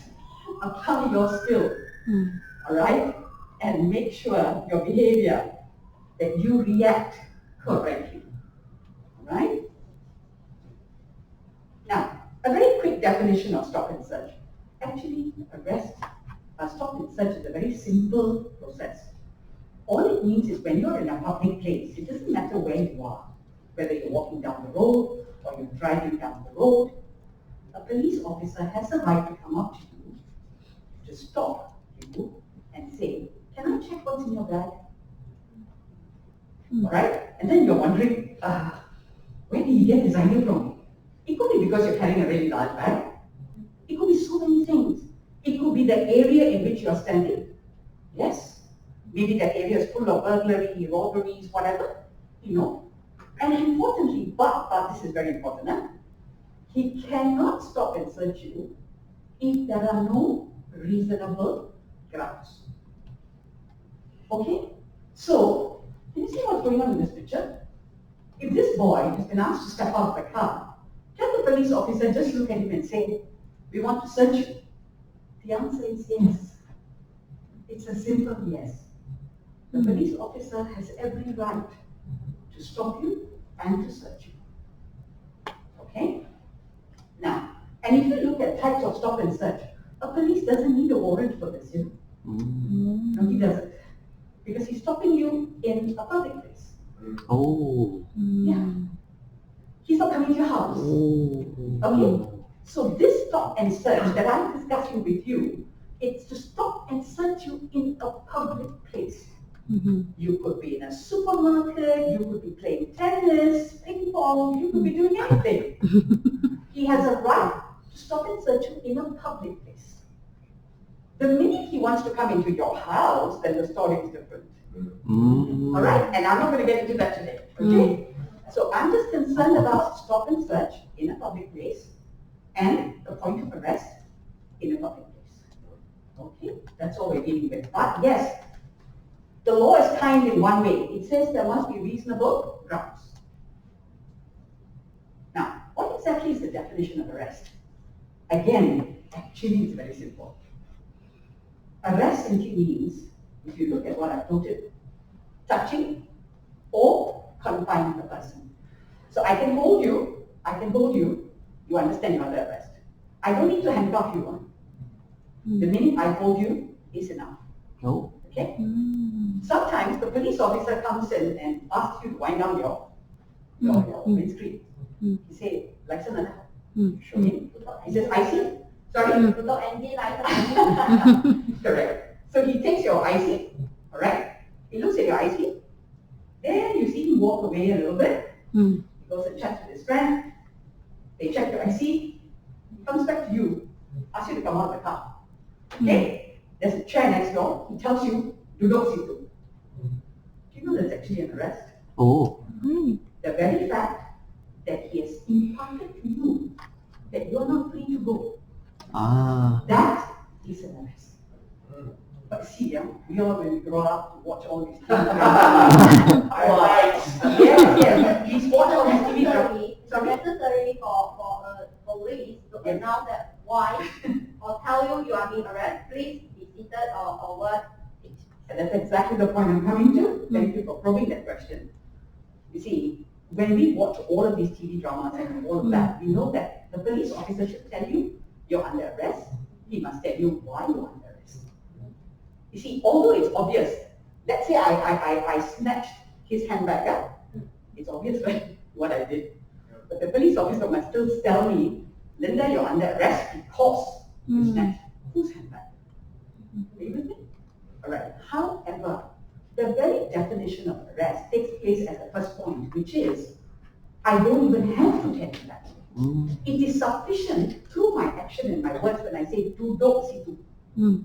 apply your skill. All right, and make sure your behavior that you react correctly. All right. Now, a very quick definition of stop and search. Actually, stop and search is a very simple process. All it means is when you're in a public place, it doesn't matter where you are, whether you're walking down the road or you're driving down the road, a police officer has a right to come up to you, to stop you and say, can I check what's in your bag? All right? And then you're wondering, where did he get this idea from? It could be because you're carrying a really large bag. It could be so many things. It could be the area in which you're standing. Yes. Maybe that area is full of burglary, robberies, whatever, you know. And importantly, but this is very important, huh? He cannot stop and search you if there are no reasonable grounds. Okay? So, can you see what's going on in this picture? If this boy has been asked to step out of the car, can the police officer just look at him and say, we want to search you? The answer is yes. It's a simple yes. The police officer has every right to stop you and to search you. Okay? Now, and if you look at types of stop and search, a police doesn't need a warrant for this, you know? No, he doesn't. Because he's stopping you in a public place. Oh. Yeah. He's not coming to your house. Okay? So this stop and search that I'm discussing with you, it's to stop and search you in a public place. You could be in a supermarket, you could be playing tennis, ping pong, you could be doing anything. He has a right to stop and search you in a public place. The minute he wants to come into your house, then the story is different. All right? And I'm not going to get into that today. Okay? So I'm just concerned about stop and search in a public place and the point of arrest in a public place. Okay? That's all we're dealing with. But yes, the law is kind in one way. It says there must be reasonable grounds. Now, what exactly is the definition of arrest? Again, actually it's very simple. Arrest simply means, if you look at what I've noted, touching or confining the person. So I can hold you, you understand you're under arrest. I don't need to handcuff you on. The minute I hold you is enough. Oh. Okay? Sometimes the police officer comes in and asks you to wind down your windscreen. He says, license show him. He says, IC? Sorry? Correct. So he takes your IC, alright? He looks at your IC. Then you see him walk away a little bit. He goes and chats with his friend. They check your IC. He comes back to you, asks you to come out of the car. Okay? There's a chair next door. He tells you, do not sit down. Do you know that's actually an arrest? Oh. The very fact that he has imparted to you that you are not free to go. That is an arrest. But see, we all when we grow up to watch all these things. Yes. He's watched all these TV shows. It's necessary for police to announce that why or tell you are being arrested, please be seated or what. And that's exactly the point I'm coming to. Thank you for probing that question. You see, when we watch all of these TV dramas and all of that, we know that the police officer should tell you you're under arrest. He must tell you why you're under arrest. You see, although it's obvious, let's say I snatched his handbag up. It's obvious, right, what I did. But the police officer must still tell me, Linda, you're under arrest because you snatched whose handbag? Are you with me? Alright. However, the very definition of arrest takes place at the first point, which is, I don't even have to tell you that. It is sufficient through my action and my words when I say, do not see to.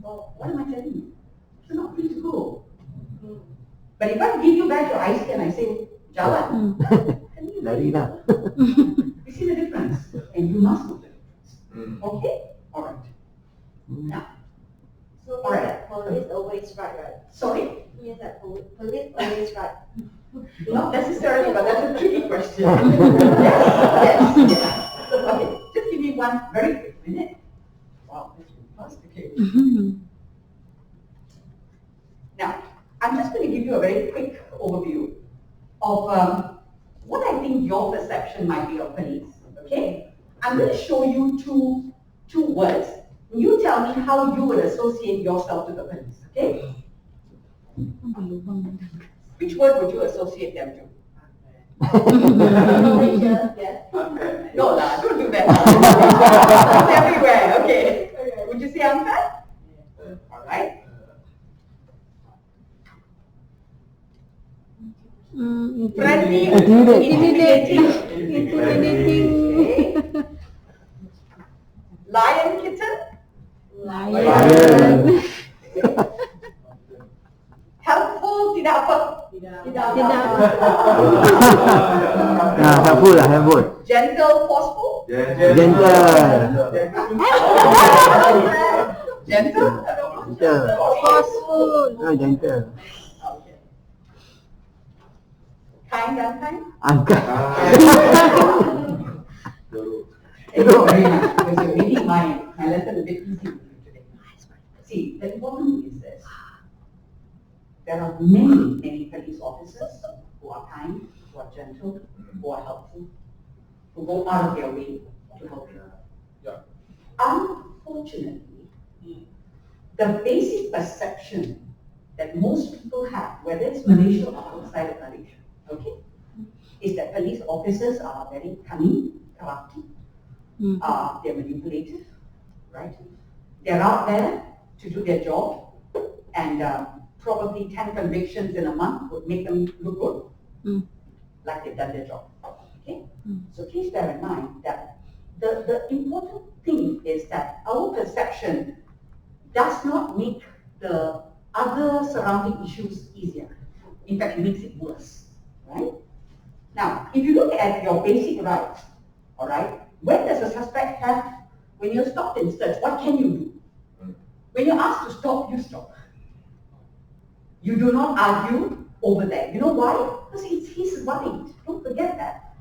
Well, what am I telling you? You're not free to go. But if I give you back your IC and I say, Jalan, then you Lari lah. You see the difference? And you must know the difference. Okay? Alright. Now, So means that police always right? sorry? Means that police always right. Not necessarily, but that's a tricky question. yes. Okay, just give me one very quick minute. Wow, this is fast, okay. Now, I'm just going to give you a very quick overview of what I think your perception might be of police, okay? I'm going to show you two words. You tell me how you would associate yourself to the police, okay? Which word would you associate them to? Yes. No, don't do that. It's everywhere. Okay. Would you say unfair? All right. Friendly, intimidating. Okay. Lion, kitten. Lion. Helpful, tidak apa? Nah, helpful lah, helpful. Gentle, forceful. Gentle. Gentle. Gentle. Forceful. Ah, gentle. Okay. Kind, unkind. Angkat. Thank you very much because you're making my lesson a bit easy for you today. See, the important thing is this. There are many police officers who are kind, who are gentle, who are helpful, who go out of their way to help you. Unfortunately, the basic perception that most people have, whether it's Malaysia or outside of Malaysia, okay, is that police officers are very cunning, crafty, they're manipulative, right? They're out there to do their job, and probably 10 convictions in a month would make them look good, like they've done their job. Okay? So please bear in mind that the important thing is that our perception does not make the other surrounding issues easier. In fact, it makes it worse, right? Now, if you look at your basic rights, all right, when does a suspect have, when you're stopped and searched, what can you do? When you're asked to stop, you stop. You do not argue over that. You know why? Because it's his right. Don't forget that.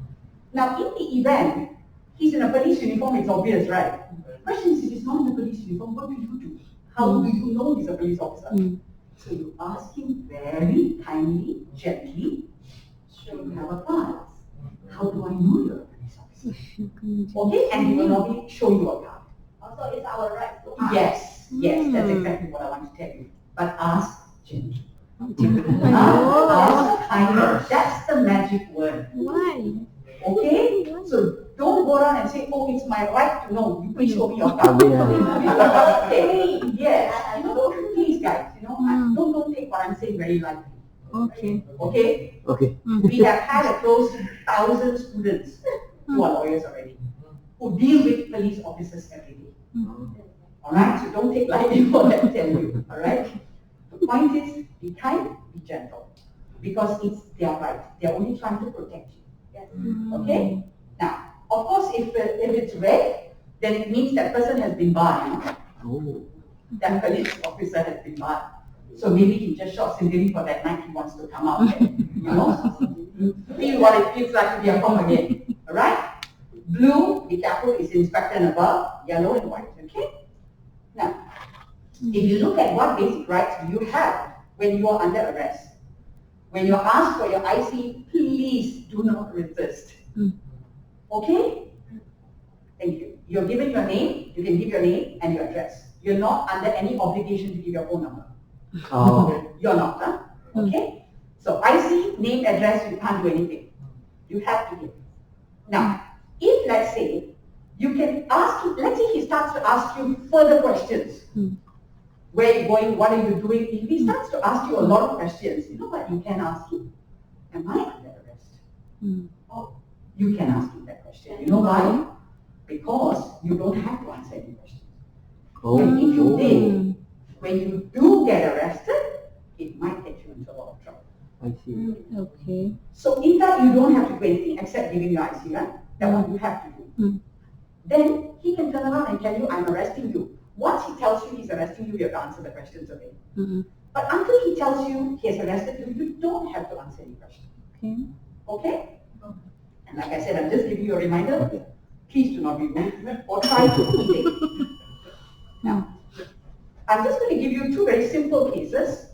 Now, in the event he's in a police uniform, it's obvious, right? The question is, if he's not in a police uniform, what do you do? How do you know he's a police officer? So you ask him very kindly, gently, do you have a pass? How do I know you're a police officer? Okay, and he will normally show you a card. Also, it's our right to ask. Yes, that's exactly what I want to tell you. But ask gently. Ask kindly. That's the magic word. Why? Okay? So don't go around and say, oh, it's my right to know. You please show me your card. Yeah. Okay, yes. You know, please guys, you know, don't take what I'm saying very lightly. Okay. Okay? Okay. We have had close to 1,000 students who are lawyers already, who deal with police officers every day. Alright? So don't take lightly what I tell you. Alright? The point is, be kind, be gentle. Because it's their right. They're only trying to protect you. Yes. Okay? Now, of course, if it's red, then it means that person has been barred. Oh. That police officer has been barred. So maybe he just shot Cindy for that night, he wants to come out and, you know, feel what it feels like to be at home again. Alright? Blue, be careful, is inspector and above, yellow and white. Okay? Now, if you look at what basic rights you have when you are under arrest, when you're asked for your IC, please do not resist. Okay? Thank you. You're given your name, you can give your name and your address. You're not under any obligation to give your phone number. Oh. You're not, huh? Okay? So IC, name, address, you can't do anything. You have to give. Now, if let's say, you can ask him, let's say he starts to ask you further questions. Where are you going? What are you doing? If he starts to ask you a lot of questions, you know what you can ask him? Am I under arrest? Oh, you can ask him that question. You know why? Because you don't have to answer any questions. Oh. And if you did, when you do get arrested, it might get you into a lot of trouble. I see. Okay. So in fact, you don't have to do anything except giving your IC, right? That's what you have to do. Then he can turn around and tell you, I'm arresting you. Once he tells you he's arresting you, you have to answer the questions again. But until he tells you he has arrested you, you don't have to answer any questions. Okay. Okay? And like I said, I'm just giving you a reminder. Please do not be rude or try to imitate. Now, I'm just going to give you two very simple cases.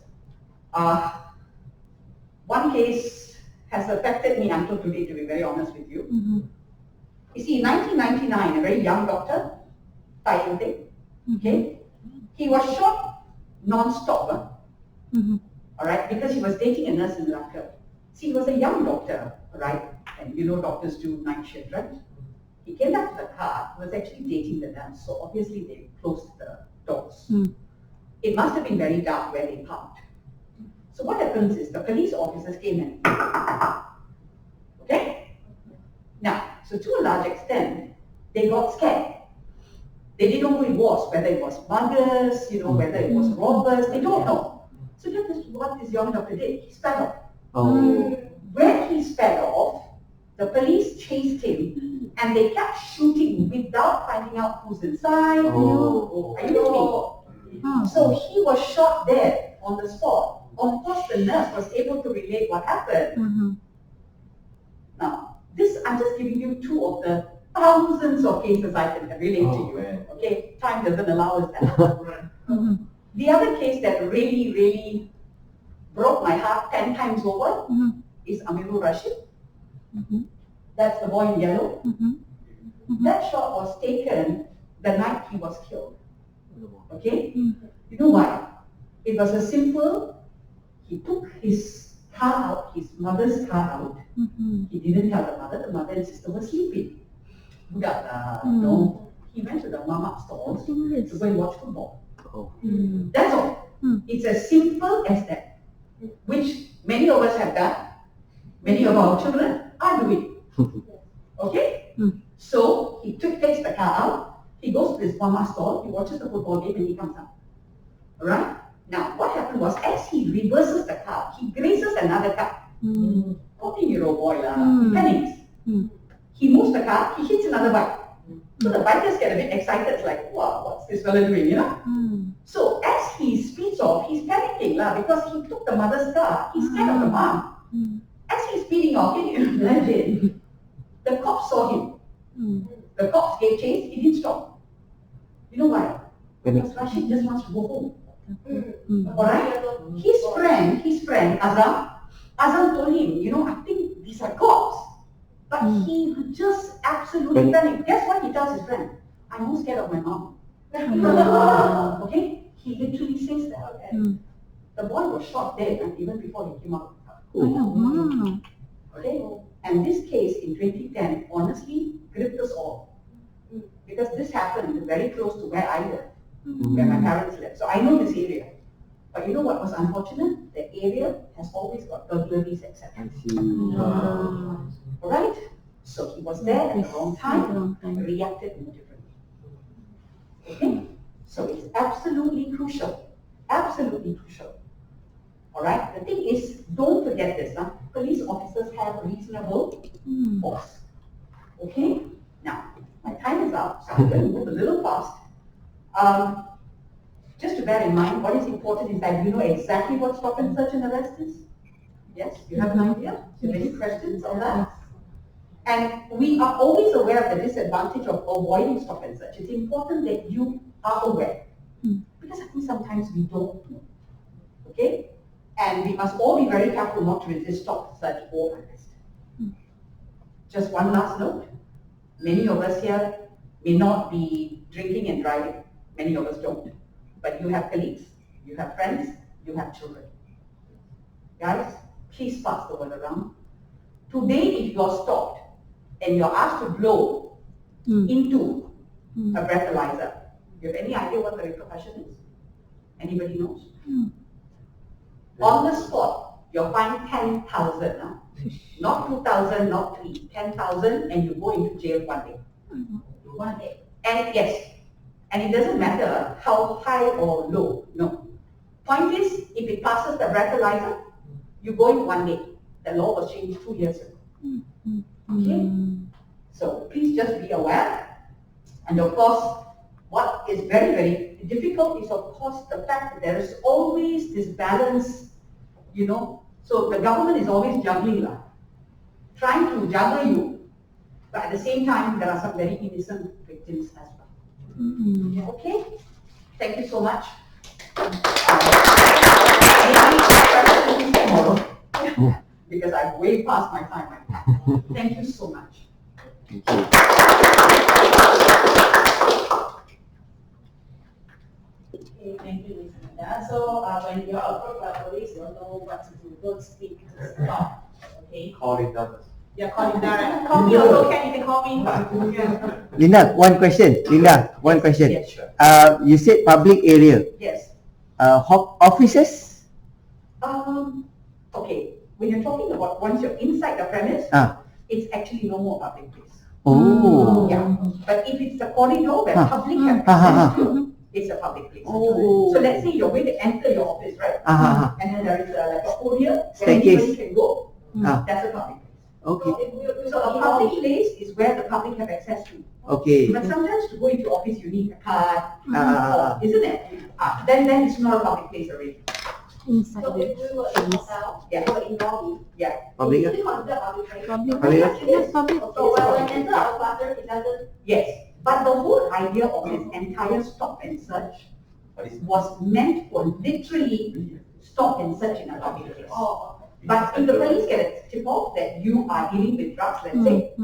One case has affected me until today, to be very honest with you. You see, in 1999, a very young doctor, Tai Ying, okay, he was shot non-stop. all right, because he was dating a nurse in Malacca. See, he was a young doctor, all right, and you know doctors do night shift, right? He came back to the car, he was actually dating the nurse, so obviously they closed the doors. It must have been very dark where they parked. So what happens is the police officers came in. Okay? Now, so to a large extent, they got scared. They didn't know who it was, whether it was muggers, whether it was robbers, they don't know. So that is what this young doctor did. He sped off. Oh. When he sped off, the police chased him and they kept shooting without finding out who's inside. Oh. Are you with me? So he was shot dead on the spot. Of course, the nurse was able to relate what happened. Now, I'm just giving you 2 of the thousands of cases I can relate to you. Man. Okay, time doesn't allow us that. The other case that really, really broke my heart 10 times over is Amirul Rashid. That's the boy in yellow. That shot was taken the night he was killed. Okay? You know why? It was a simple, he took his car out, his mother's car out. He didn't tell the mother and sister were sleeping. No. He went to the mama stalls to go and watch football. Oh. That's all. It's as simple as that, which many of us have done. Many of our children are doing. Okay? So he takes the car out, he goes to his mama stall, he watches the football game and he comes out. Alright? Now what happened was as he reverses the car, he grazes another car. 14-year-old boy, he panics. He moves the car, he hits another bike. So the bikers get a bit excited, it's like, wow, what's this fella doing, So as he speeds off, he's panicking because he took the mother's car, he's scared of the mom. As he's speeding off, can you imagine? The cops saw him. The cops gave chase, he didn't stop. You know why? Because Rashid just wants to go home. Alright? His friend, Azam told him, I think these are cops. But he just absolutely panicked. Guess what he tells his friend? I'm more scared of my mom. Okay? He literally says that. The boy was shot dead even before he came out. Okay? And this case in 2010 honestly gripped us all. Because this happened very close to where I live, where my parents live. So I know this area. But you know what was unfortunate? The area has always got burglaries, etc. I see. Alright? So he was there at the wrong time, reacted in a different way. Okay? So it's absolutely crucial. Absolutely crucial. Alright? The thing is, don't forget this. Police officers have reasonable force. Okay? Now, my time is up, so I'm going to move a little fast. Just to bear in mind, what is important is that you know exactly what stop and search and arrest is. Yes? You have an idea? Do you have any questions on that? And we are always aware of the disadvantage of avoiding stop and search. It's important that you are aware. Because I think sometimes we don't know. Okay? And we must all be very careful not to resist stop, search, or arrest. Just one last note. Many of us here may not be drinking and driving. Many of us don't. But you have colleagues, you have friends, you have children. Guys, please pass the word around. Today, if you are stopped and you're asked to blow into a breathalyzer, you have any idea what the repercussion is? Anybody knows? On the spot, you're fined 10,000 now. Not 2,000, not 3, 10,000, and you go into jail 1 day. 1 day. And yes, and it doesn't matter how high or low, no. Point is, if it passes the breathalyzer, you go in 1 day. The law was changed 2 years ago. Okay? So please just be aware. And of course, what is very, very difficult is of course the fact that there is always this balance, So the government is always juggling, trying to juggle you. But at the same time, there are some very innocent victims as well. Okay? Thank you so much. Because I've way past my time right now. Thank you so much. Thank you. Okay, thank you, Ms. Linda. So when you're approached by police, you'll know what to do. Don't speak, just stop. Okay? Call it done. Yeah, call him direct. Call me also can, you can call me. Yeah. Linda, one question. Linda, one question. Yes, sure. You said public area. Yes. Offices? Okay, when you're talking about once you're inside the premise, Ah. it's actually no more public place. Oh. Yeah, but if it's the corridor where Huh. public can Ah, ah, access to, it's a public place. Oh. So let's say you're going to enter your office, right? Ah. And then there is like a podium where Staircase. anybody can go. Ah. That's a public place. Okay. So a public place is where the public have access to. Okay. But sometimes to go into office, you need a card, Ah. isn't it? Then it's not a public place already. Inside So if we were in hotel, Yeah. or in lobby, Yeah. Public. it's still considered public place. public. Public. Yes, public. So when we enter our classroom, it doesn't. Yes, but the whole idea of this entire stop and search was meant for literally stop and search in a public place. Oh, But if the police get a tip off that you are dealing with drugs, let's say,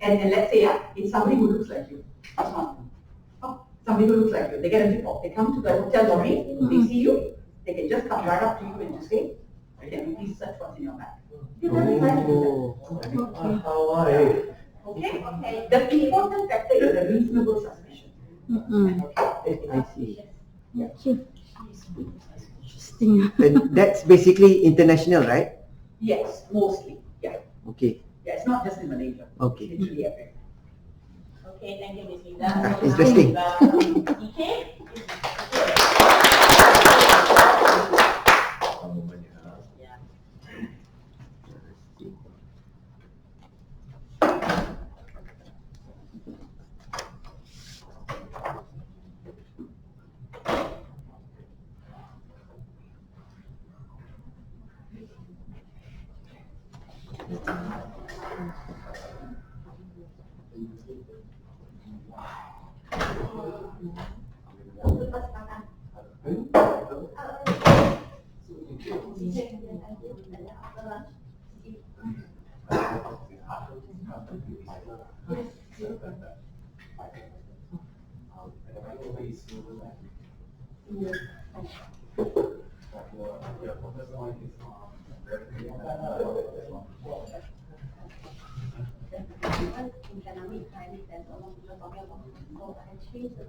and let's say it's somebody who looks like you, that's not somebody who looks like you, they get a tip off, they come to the hotel lobby, they see you, they can just come right up to you and just say, can you please search what's in your bag? You don't have to do that. Okay? okay. The important factor is the reasonable suspicion. I see. Okay. Interesting. And that's basically international, right? Yes, mostly. Yeah. Okay. Yeah, it's not just in Malaysia. Okay. Literally everywhere. Okay, thank you, Ms. Linda. So Interesting. now, DK? Yeah. Economic crime and a lot of people talking about it. So I changed the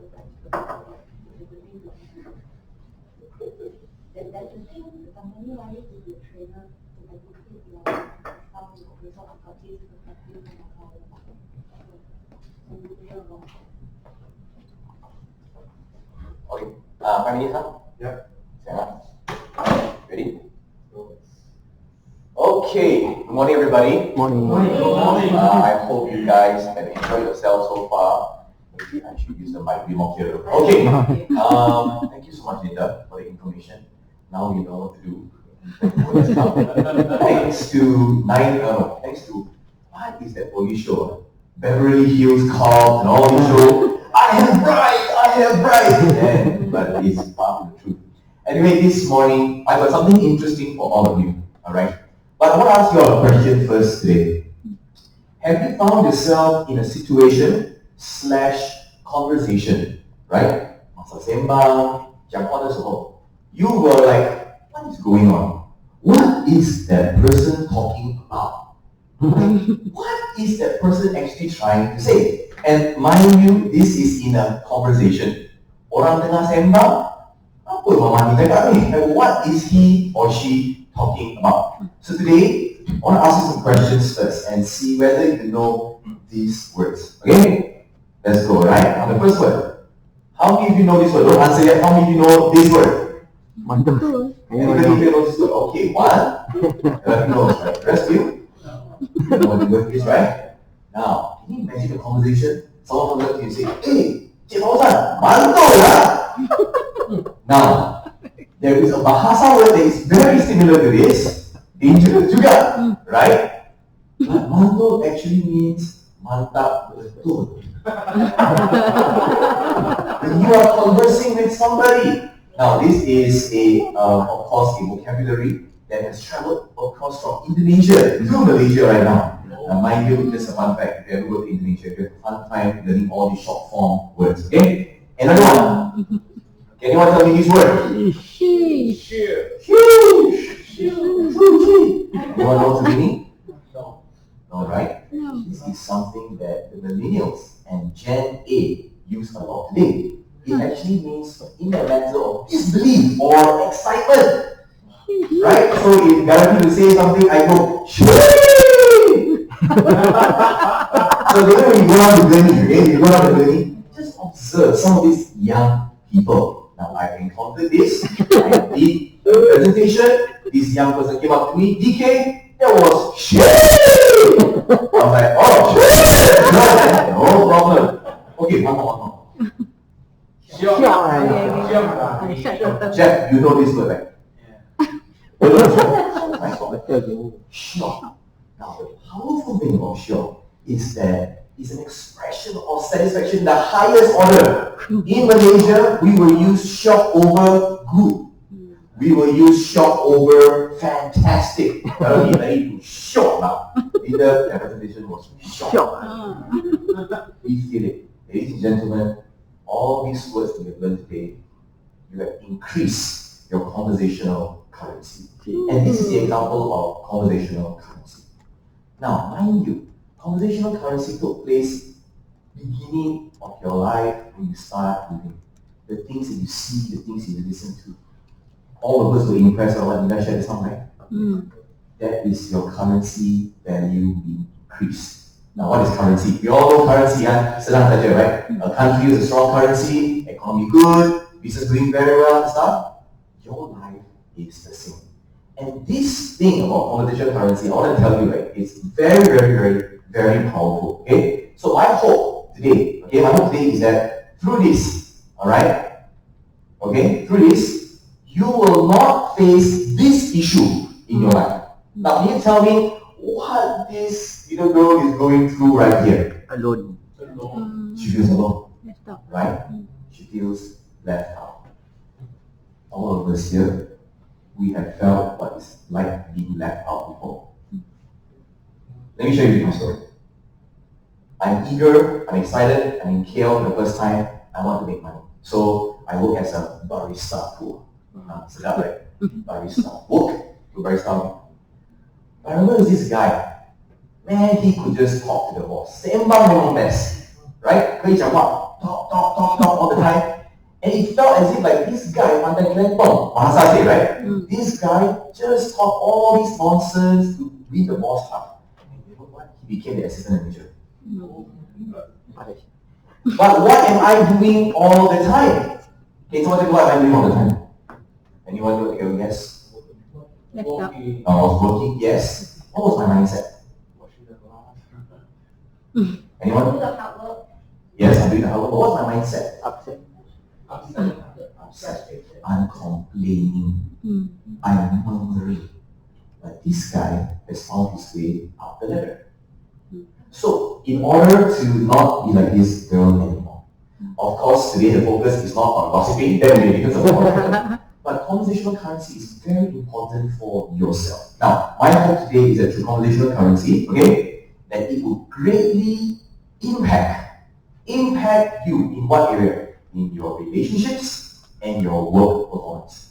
then that's the thing, the company wanted to be a trainer to educate your staff in okay, so I've got this perspective and how Okay, Prime Minister? Yeah. Ready? Okay, good morning everybody. Morning. I hope you guys have enjoyed yourselves so far. Maybe I should use the mic to be more clear. Okay, thank you so much Linda for the information. Now you know what to do. Thanks to what is that police show? Beverly Hills Cop and all these shows. I have right. Yeah, but it's part of the truth. Anyway, this morning I got something interesting for all of you. Alright? But I want to ask you all a question first today. Have you found yourself in a situation / conversation, right? Masa sembang, 讲话的时候, you were like, what is going on? What is that person talking about? What is that person actually trying to say? And mind you, this is in a conversation. Orang tengah sembang, apa mama ni cakap ni? And what is he or she talking about? So today, I want to ask you some questions first and see whether you know these words. Okay? Let's go, right? On the first word. How many of you know this word? Don't answer yet. How many of you know this word? Anybody here knows this word? Okay, one. Everybody knows, right? The rest of you? You know what the word is, right? Now, can you imagine a conversation? Someone comes up to you and says, hey, Cik Fauzan, mantul lah! Now, there is a bahasa word that is very similar to this, dangerous juga, right? But mantul actually means mantap betul. When you are conversing with somebody. Now, this is of course, a vocabulary that has traveled across from Indonesia to Malaysia right now. Mind you, just a fun fact, if you ever go to Indonesia, you have a fun time learning all these short form words, okay? Another one. Anyone tell me this word? Sheesh. Huge. Anyone know the meaning? No. No, right? No. This is something that the millennials and Gen A use a lot today. It actually means in a matter of disbelief or excitement. Right? So if Garapi will say something, I go, shoo! So later when you go on the journey, okay, you go on the journey, just observe some of these young people. Now I've encountered this, I did the presentation, this young person came up to me, DK, there was shoo! I was like, oh, shoo! No problem. Okay, one more. Sure. Okay. Jeff, you know this word, right? Sure. Now, the powerful thing about sure is that it's an expression of satisfaction in the highest order. In Malaysia, we will use shock over good. We will use shock over fantastic. Kalau kita itu shock lah. The presentation was shock. We feel it. Ladies and gentlemen, all these words that you've learned today, you have increased your conversational currency. And this is the example of conversational currency. Now, mind you, conversational currency took place beginning of your life when you start living. The things that you see, the things you listen to. All of us were impressed by what Nina shared this time, right? That is your currency value being increased. Now, what is currency? We all know currency, senang saja, right? A country with a strong currency, economy good, business doing very well and stuff. Your life is the same. And this thing about conversational currency, I want to tell you, right, it's very, very, very, very powerful. Okay? So my hope today, okay, my hope today is that through this, alright, okay, through this, you will not face this issue in your life. Now, can you tell me what this little girl is going through right here? Alone. She feels alone, Left out. right? She feels left out. All of us here, we have felt what it's like being left out before. Let me share with you my story. I'm eager, I'm excited, I'm in KL for the first time, I want to make money. So I work as a barista pool. Sedap, right? Barista. Work to barista. But I remember this guy, man, he could just talk to the boss. Sembang memang best. Right? 可以讲话 talk all the time. And it felt as if like this guy, pandai kelempong, bahasa say, right? This guy just talked all this nonsense to win the boss heart. And you know what? He became the assistant manager. But what am I doing all the time? Can someone tell me what am I doing all the time? Anyone know? Take a guess? Left out. I was working, yes. What was my mindset? Anyone? Do the hard work. Yes, I'm doing the hard work. But what's my mindset? Upset. Upset. I'm complaining. I'm murmuring. But this guy has found his way up the ladder. So, in order to not be like this girl anymore, of course, today the focus is not on gossiping, that will be because of the but conversational currency is very important for yourself. Now, my hope today is that through conversational currency, okay, that it will greatly impact you in what area? In your relationships and your work performance.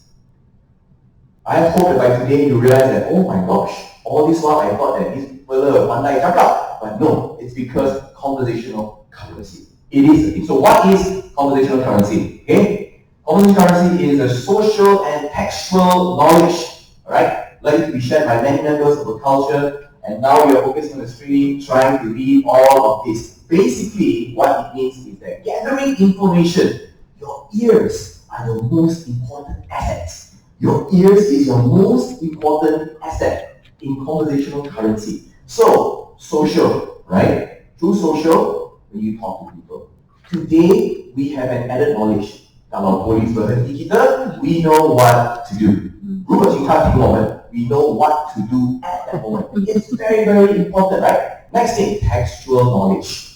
I hope that by today you realize that, oh my gosh, all this while I thought that this fella pandai cakap, but no, it's because conversational currency. It is the thing. So what is conversational currency? Okay? Conversational currency is a social and textual knowledge, alright? Likely to be shared by many members of the culture, and now we are focusing on the screen, trying to read all of this. Basically, what it means is that gathering information, your ears are your most important assets. Your ears is your most important asset in conversational currency. So, social, right? Through social, when you talk to people. Today, we have an added knowledge. Kalau polis berhenti kita, we know what to do. 如果警察停我们, we know what to do at that moment. It's very, very important, right? Next thing, textual knowledge.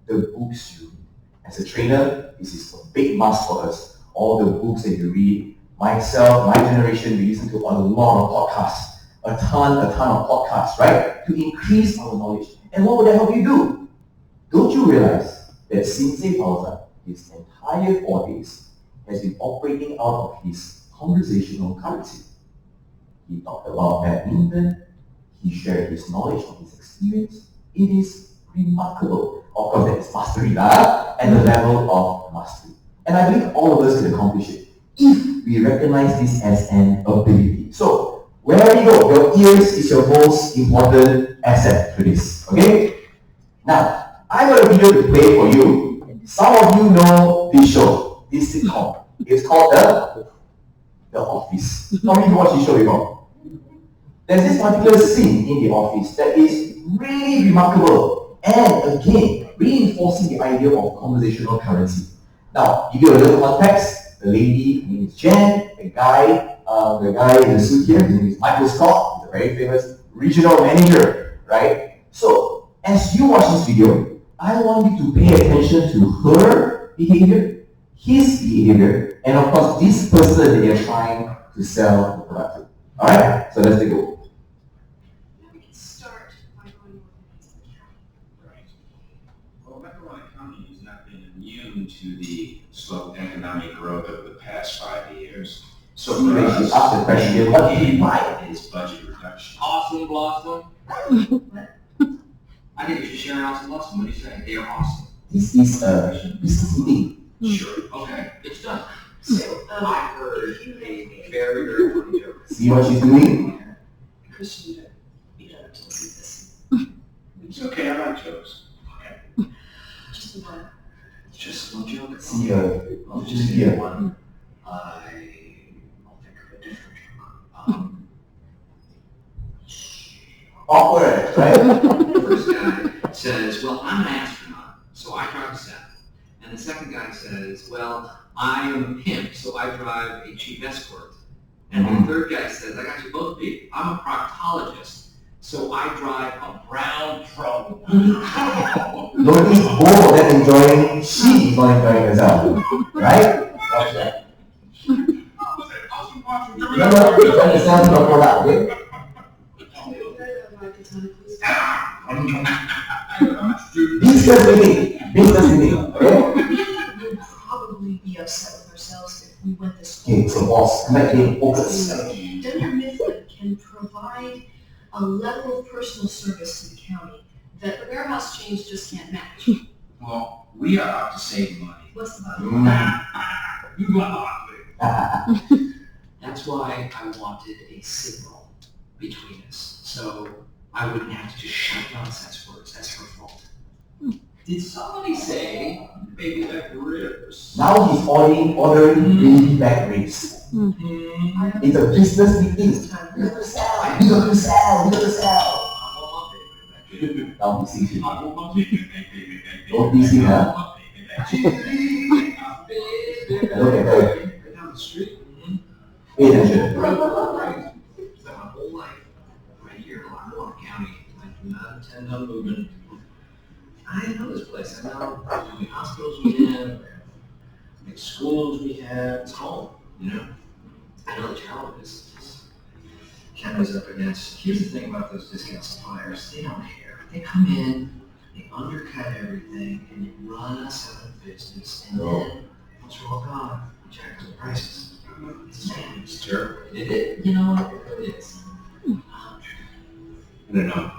The books you read. As a trainer, this is a big must for us. All the books that you read. Myself, my generation, we listen to a lot of podcasts. A ton of podcasts, right? To increase our knowledge. And what would that help you do? Don't you realize that Sensei Pausa, his entire 4 days, has been operating out of his conversational currency. He talked about badminton, he shared his knowledge of his experience. It is remarkable. Of course, that is mastery and the level of mastery. And I believe all of us can accomplish it if we recognize this as an ability. So, wherever you go, your ears is your most important asset to this. Okay? Now, I got a video to play for you. Some of you know this show, this sitcom. It's called The Office. How many of you watched this show before? There's this particular scene in The Office that is really remarkable and again reinforcing the idea of conversational currency. Now, give you a little context. The lady, her name is Jen. The guy in the suit here, his name is Michael Scott. He's a very famous regional manager, right? So, as you watch this video, I want you to pay attention to her behavior, his behavior, and of course this person that you're trying to sell the product to. Alright? So let's take a look. We can start by going over Right. Well, Metropolitan County has not been immune to the slow economic growth of the past 5 years. So for us, ask the question, what do you buy is budget reduction. Awesome Blossom. I think you should share an Awesome Blossom. What do you say? They are awesome. This is a business meeting. Sure. Okay, it's done. So, I heard a very, very funny joke. See what she's doing? Chris, you don't have to listen to this. It's okay, I like jokes. Okay. Just one. Just one joke. See her. I'll Just just hear get one. I'll think of a different joke. Awkward, right? The first guy says, well, I'm an astronaut, so I drive a Cessna. And the second guy says, well, I am a pimp, so I drive a cheap Escort. And the third guy says, I got you both beat. I'm a proctologist, so I drive a brown probe. Notice both of them enjoying, she is not enjoying herself. Right? Watch that. Remember, you're trying to sell your product, okay? Business meeting, okay? We would probably be upset with ourselves if we went this Okay, so boss, come back here, focus. Dunder Mifflin can provide a level of personal service to the county that the warehouse chains just can't match. Well, we are out to save money. What's the bottom? You got it. That's why I wanted a signal between us, so I wouldn't have to just shout nonsense words. That's her fault. Did somebody say baby back ribs? Now he's ordering baby back ribs. It's a business meeting. We got to sell, we got to sell, we got to sell. Now he's thinking. Don't be seen, huh? Look at her. Down the street. Pay attention. Right. Spent my whole life right here in Lockwood County, like not a 10 movement. I know this place. I know how many hospitals we have, how many schools we have. It's home, you know. I know the challenge is county's up against. Here's the thing about those discount suppliers: they don't care. They come in, they undercut everything, and they run us out of business. And then once we're all gone, we jack up the prices. It's terrible. You know what? It is. I don't know.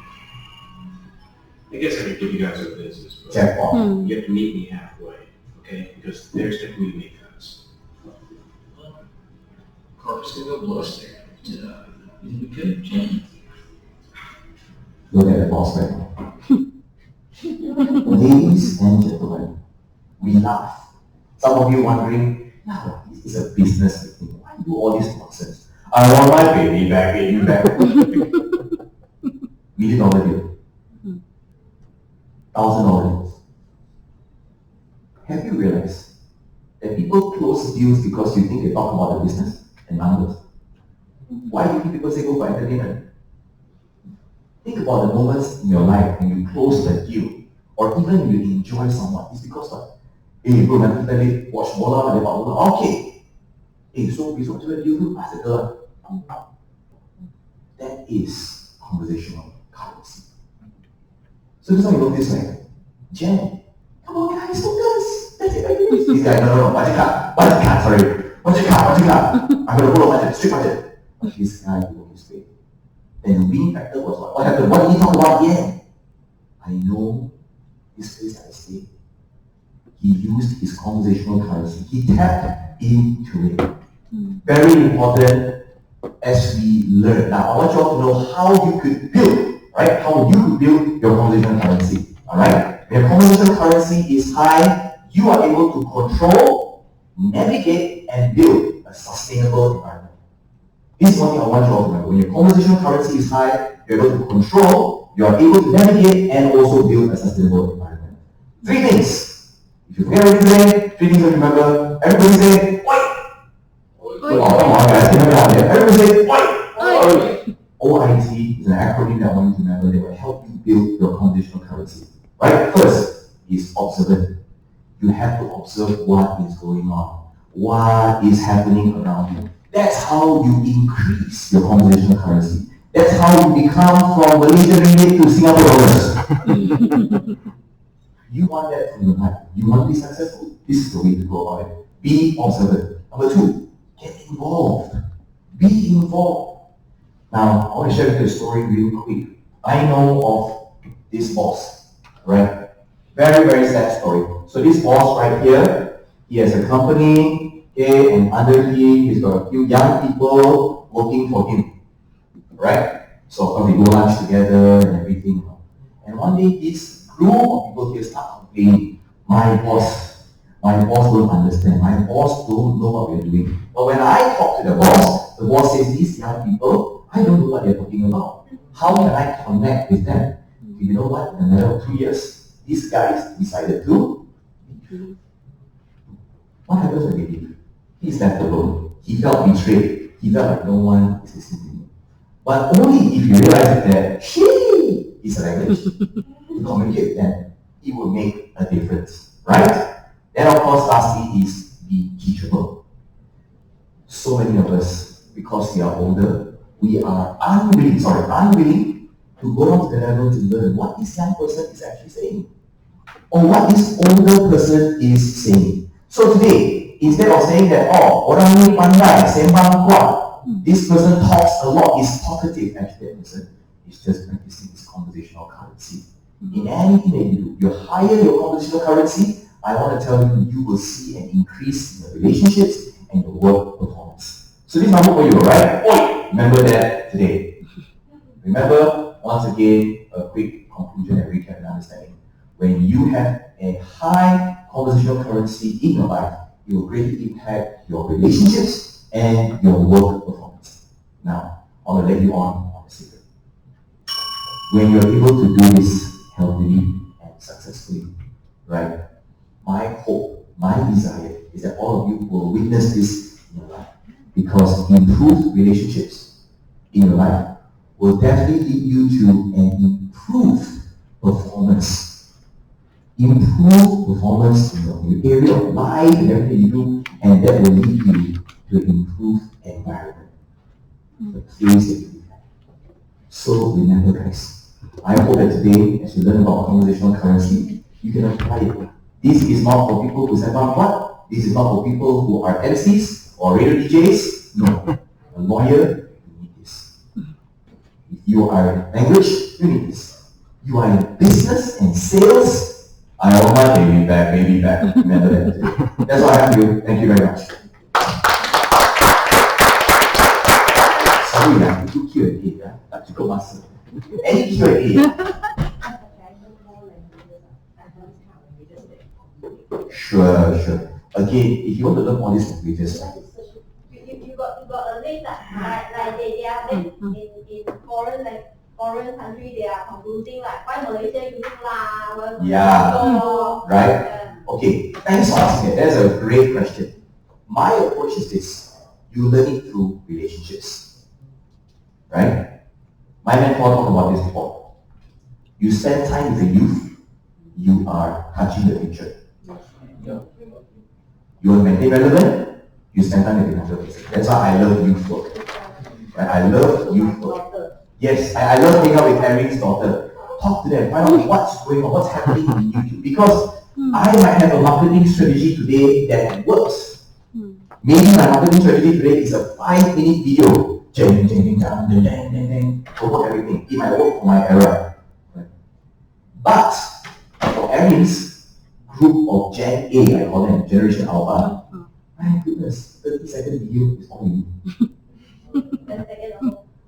I guess I could give you guys a business, but Jackpot. you have to meet me halfway, okay? Because there's the we make cuts. Corpus can go blow a stick. We could change. Look at the boss right now. Ladies and gentlemen, we laugh. Some of you wondering, now this is a business meeting. Why do all this nonsense? I want my baby back, baby back. $1,000,000 deal. $1,000. Have you realized that people close deals because you think they talk about the business and numbers? Why do you think people say go for entertainment? Think about the moments in your life when you close the deal, or even you enjoy someone. It's because what? Hey bro, nanti kita watch bola, lepak bola. Okay. Hey, so besok macam mana deal tu? Ask the girl. That is conversational currency. So this one you notice, right? Jen, come on guys, focus. Let's get back to This guy, no, budget cut, sorry. Budget cut. I'm gonna follow budget, strict budget. But this guy will his way. Then the winning factor was what happened? What did he talk about? Yeah. I know this place that I stay. He used his conversational currency. He tapped into it. Very important as we learn. Now, I want you all to know how you could build, right? How you could build your conversational currency. Alright? When your conversational currency is high, you are able to control, navigate, and build a sustainable environment. This is one thing I want you all to remember. When your conversational currency is high, you're able to control, you are able to navigate, and also build a sustainable environment. 3 things. If you forget everything today, 3 things to remember. Everybody say, Oi! Oh, come on guys, get me out there. Everybody say, Oi! OIT is an acronym that I want you to remember that will help you build your conversational currency. Right? First is observant. You have to observe what is going on, what is happening around you. That's how you increase your conversational currency. That's how you become from Malaysian ringgit to Singapore dollars. You want that from your life. You want to be successful. This is the way to go about it. Be observant. Number 2, get involved. Be involved. Now, I want to share with you a story real quick. I know of this boss, right? Very, very sad story. So this boss right here, he has a company, okay, and under him, he's got a few young people working for him, right? So of course they go lunch together and everything. And one day, this group of people here start complaining, my boss don't understand, my boss don't know what we're doing. But when I talk to the boss says, these young people, I don't know what they're talking about. How can I connect with them? You know what? In a matter of 2 years, these guys decided to leave. What happens when they leave? He's left alone. He felt betrayed. He felt like no one is listening to him. But only if you realize that she is a language to communicate with them, it will make a difference. Right? Then of course, lastly is be teachable. So many of us, because we are older, we are unwilling to go down to the level to learn what this young person is actually saying, or what this older person is saying. So today, instead of saying that, oh, orang ni pandai, sembang kuat, this person talks a lot, is talkative, actually that person is just practicing his conversational currency. In anything that you do, you higher your conversational currency, I want to tell you, you will see an increase in your relationships and your work performance. So this is my hope for you, right? Oi! Remember that today. Remember, once again, a quick conclusion and recap and understanding. When you have a high conversational currency in your life, it will greatly impact your relationships and your work performance. Now, I want to let you on a secret. When you're able to do this healthily and successfully, right? My hope, my desire is that all of you will witness this in your life, because improved relationships in your life will definitely lead you to an improved performance. Improved performance in your area of life and everything you do, and that will lead you to an improved environment. The place that you live. So remember guys, I hope that today, as you learn about conversational currency, you can apply it. This is not for people who sembang kuat. This is not for people who are MCs or radio DJs. No. A lawyer, you need this. If you are in language, you need this. You are in business and sales, I want my baby back. Remember that today. That's all I have for you. Thank you very much. Sorry, I have to do Q&A. Tak cukup masa. Any Q&A? Sure. Again, if you want to learn all these languages, You got a list like they are in foreign country, they are concluding like why Malaysia using lah. Yeah. Right? Okay, thanks for asking that. That's a great question. My approach is this. You learn it through relationships. Right? My mentor talked about this before. You spend time with the youth, you are touching the future. You want to maintain relevant, you spend time with the younger person. That's why I love youth work. Right? I love youth work. Yes, I love hanging out with Erin's daughter. Talk to them, find out what's going on, what's happening in YouTube. Because I might have a marketing strategy today that works. Maybe my marketing strategy today is a 5-minute video. Jeng, jeng, jeng, jeng, jeng, jeng, jeng, jeng, over everything. It might work for my era. But for Erin's group of Gen A, I call them Generation Alpha, my goodness, 30-second video is all you.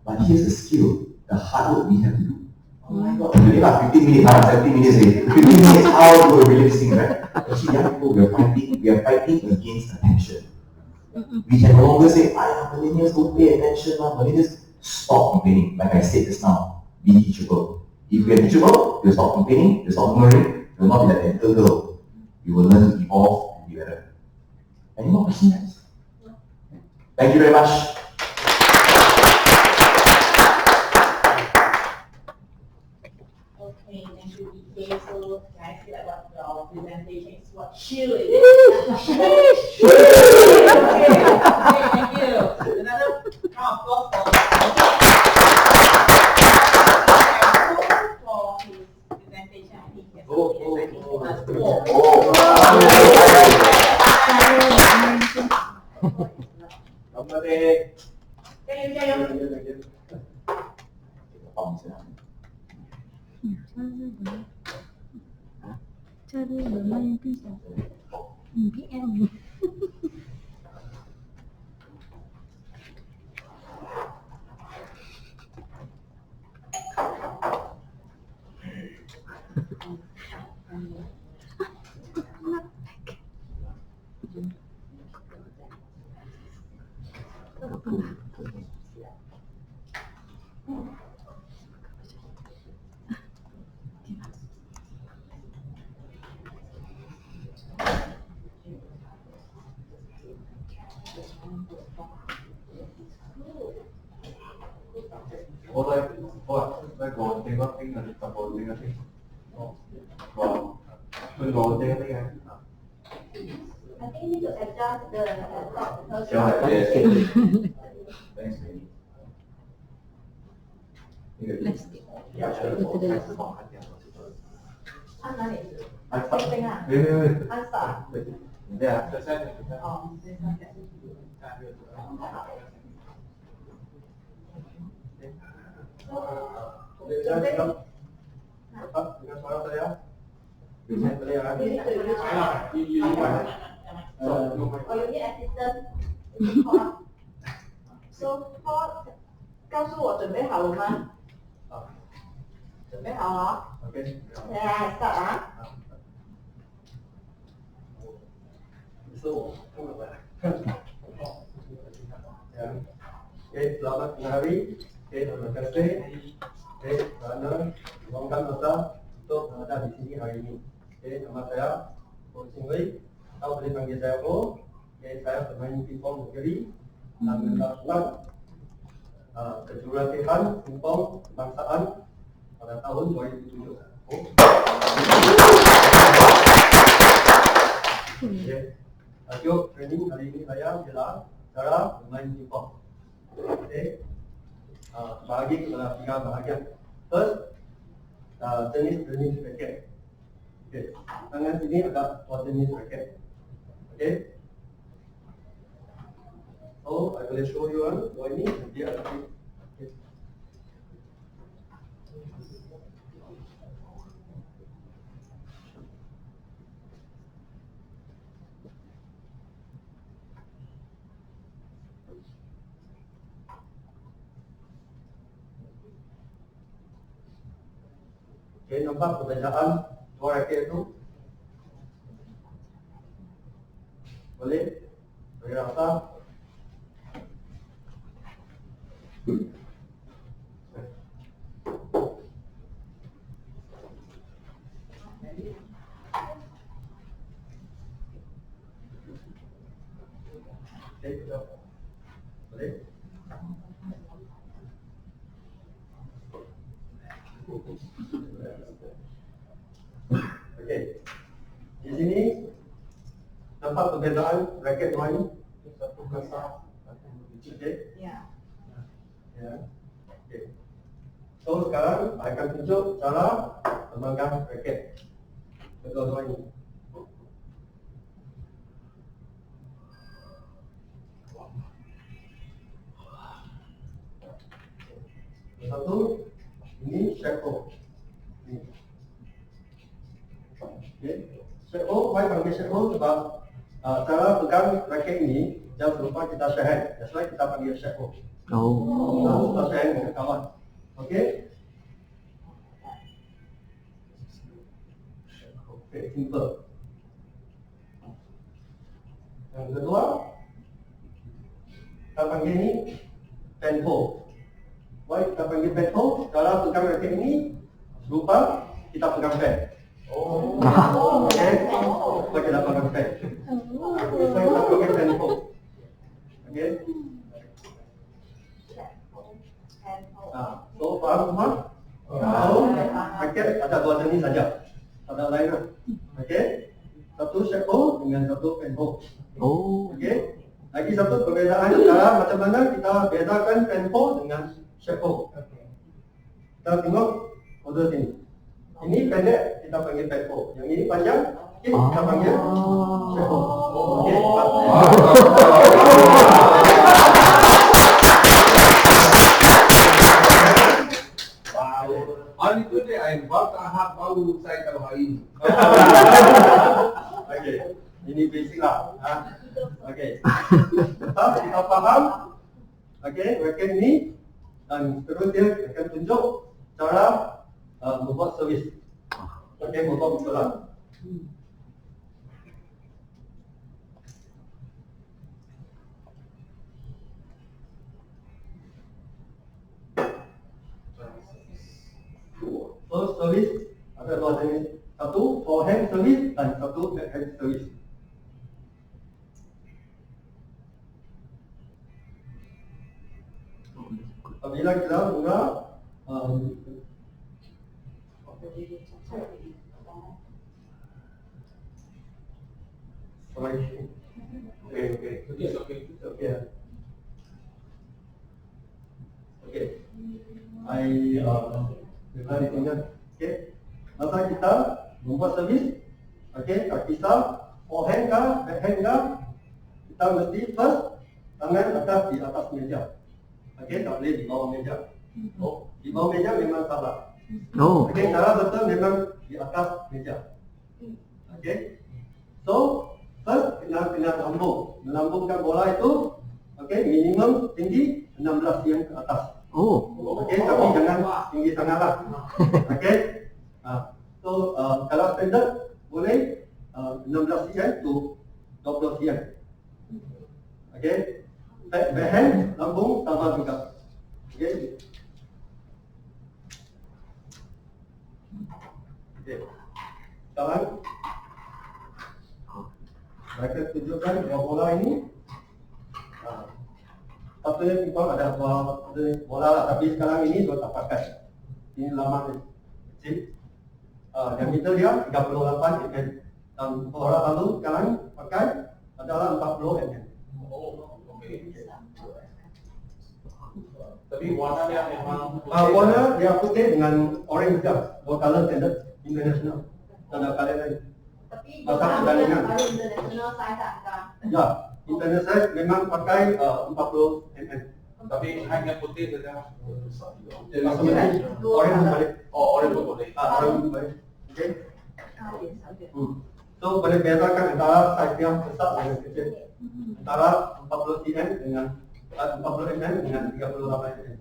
But here's the skill, the hard work we have to do. Oh my God, really lah, 15 minutes, 17 minutes, 15 minutes, how to do this thing, right? Actually, young people, we are fighting against attention. We can no longer say, millennials don't pay attention, millennials stop complaining. Like I said just now, be teachable. If we are teachable, you'll stop complaining, you'll stop murmuring, you'll not be like that little girl. You will learn to evolve and be better. Any more questions? Thank you very much. Okay, thank you, DK. So, guys, feel like what your presentation is what chill it is. Okay, thank you. Another round of applause for his presentation. I think he has Cara bermain pisau. PM. I think you need to adjust the laptop because Plastik. Ăn là gì? Ăn Xanh xanh à? Ăn sợ? Yeah. You need to use oh, you need assistant. So, Paul, 告诉我准备好了吗？准备好了？ Okay. Yeah, start 啊。 Okay, selamat hari. Okay, terima kasih. Okay, kerana luangkan masa untuk berada di sini hari ini. Okay, nama saya Ho Sing Wei. Kau boleh panggil saya Ho. Okay, saya pemain pingpong negeri dan mendapatkan kejuaraan pingpong kebangsaan pada tahun 2007. Okay. Tajuk training hari ini saya ialah cara bermain pingpong. Okay. Bahagi kepada 3 bahagian. First, tenis racket. Okay. Tangan sini ada tenis racket. Okay. So, I will show you one. Ini dia ada. Okay. Okay, nampak perbezaan dua raket itu? Boleh? Boleh rasa? Okay, boleh? Okey. Di sini nampak perbezaan raket dua ini. Satu besar, satu kecil. Okey. Ya. Ya. Okey. So sekarang saya akan tunjuk cara memegang raket kedua-dua ini. Satu, ini shadow. Ini. Okay. Shadow, why panggil shadow? Sebab cara pegang raket ini yang serupa kita share hand. That's why kita panggil shadow. Oh. Kita share hand dengan kawan. Okay. Okay, simple. Yang kedua, kita panggil ini penhold. Why kita panggil penhold? Cara pegang raket ini serupa kita pegang pen. Okay. Supaya kita pegang pen. Supaya kita panggil penhold. Okay. So faham semua? Tahu? Raket ada dua jenis saja. Ada lain lah. Okay. Satu shadow dengan satu penhold. Oh. Okay. Lagi satu perbezaan cara macam mana kita bedakan penhold dengan shadow. Kita tengok model sini. Ini pendek kita panggil penhold. Yang ini panjang kita panggil shadow. Okay. Hari itu deh, baru tahap baru saya tahu hari ini. Okay, ini basic lah. Okay, lepas kita faham, okay, raket ini dan terus dia akan tunjuk cara membuat servis. Okay, membuat bola. First service ada dua jenis. Satu forehand service dan satu backhand service. Apabila kita mula masa kita membuat servis, tak kisah forehand kah, backhand kah, kita mesti first tangan di atas meja. Tak boleh di bawah meja. Di bawah meja memang salah. Cara betul memang di atas meja. So first kena lambung. Melambungkan bola itu, minimum tinggi 16 cm ke atas. Tapi jangan tinggi sangatlah. So kalau standard boleh 16 cm to 20 cm. Backhand lambung sama juga. Sekarang mereka tunjukkan dua bola ini. Satunya kita ada dua bola lah, tapi sekarang ini sudah tak pakai. Ini lama kecil. Diameter dia 38 mm. Dan bola lalu sekarang pakai adalah 40 mm. Tapi warnanya memang warna dia putih dengan orange juga. Dua color standard international. Tanda color lain. Tapi kalau international size tak? Ya, international size memang pakai 40 mm. Tapi hanya putih saja. Orange balik. Orange boleh. Orange balik. So boleh bedakan antara size yang besar dengan kecil. Antara 40 cm dengan 40 mm dengan 38 mm.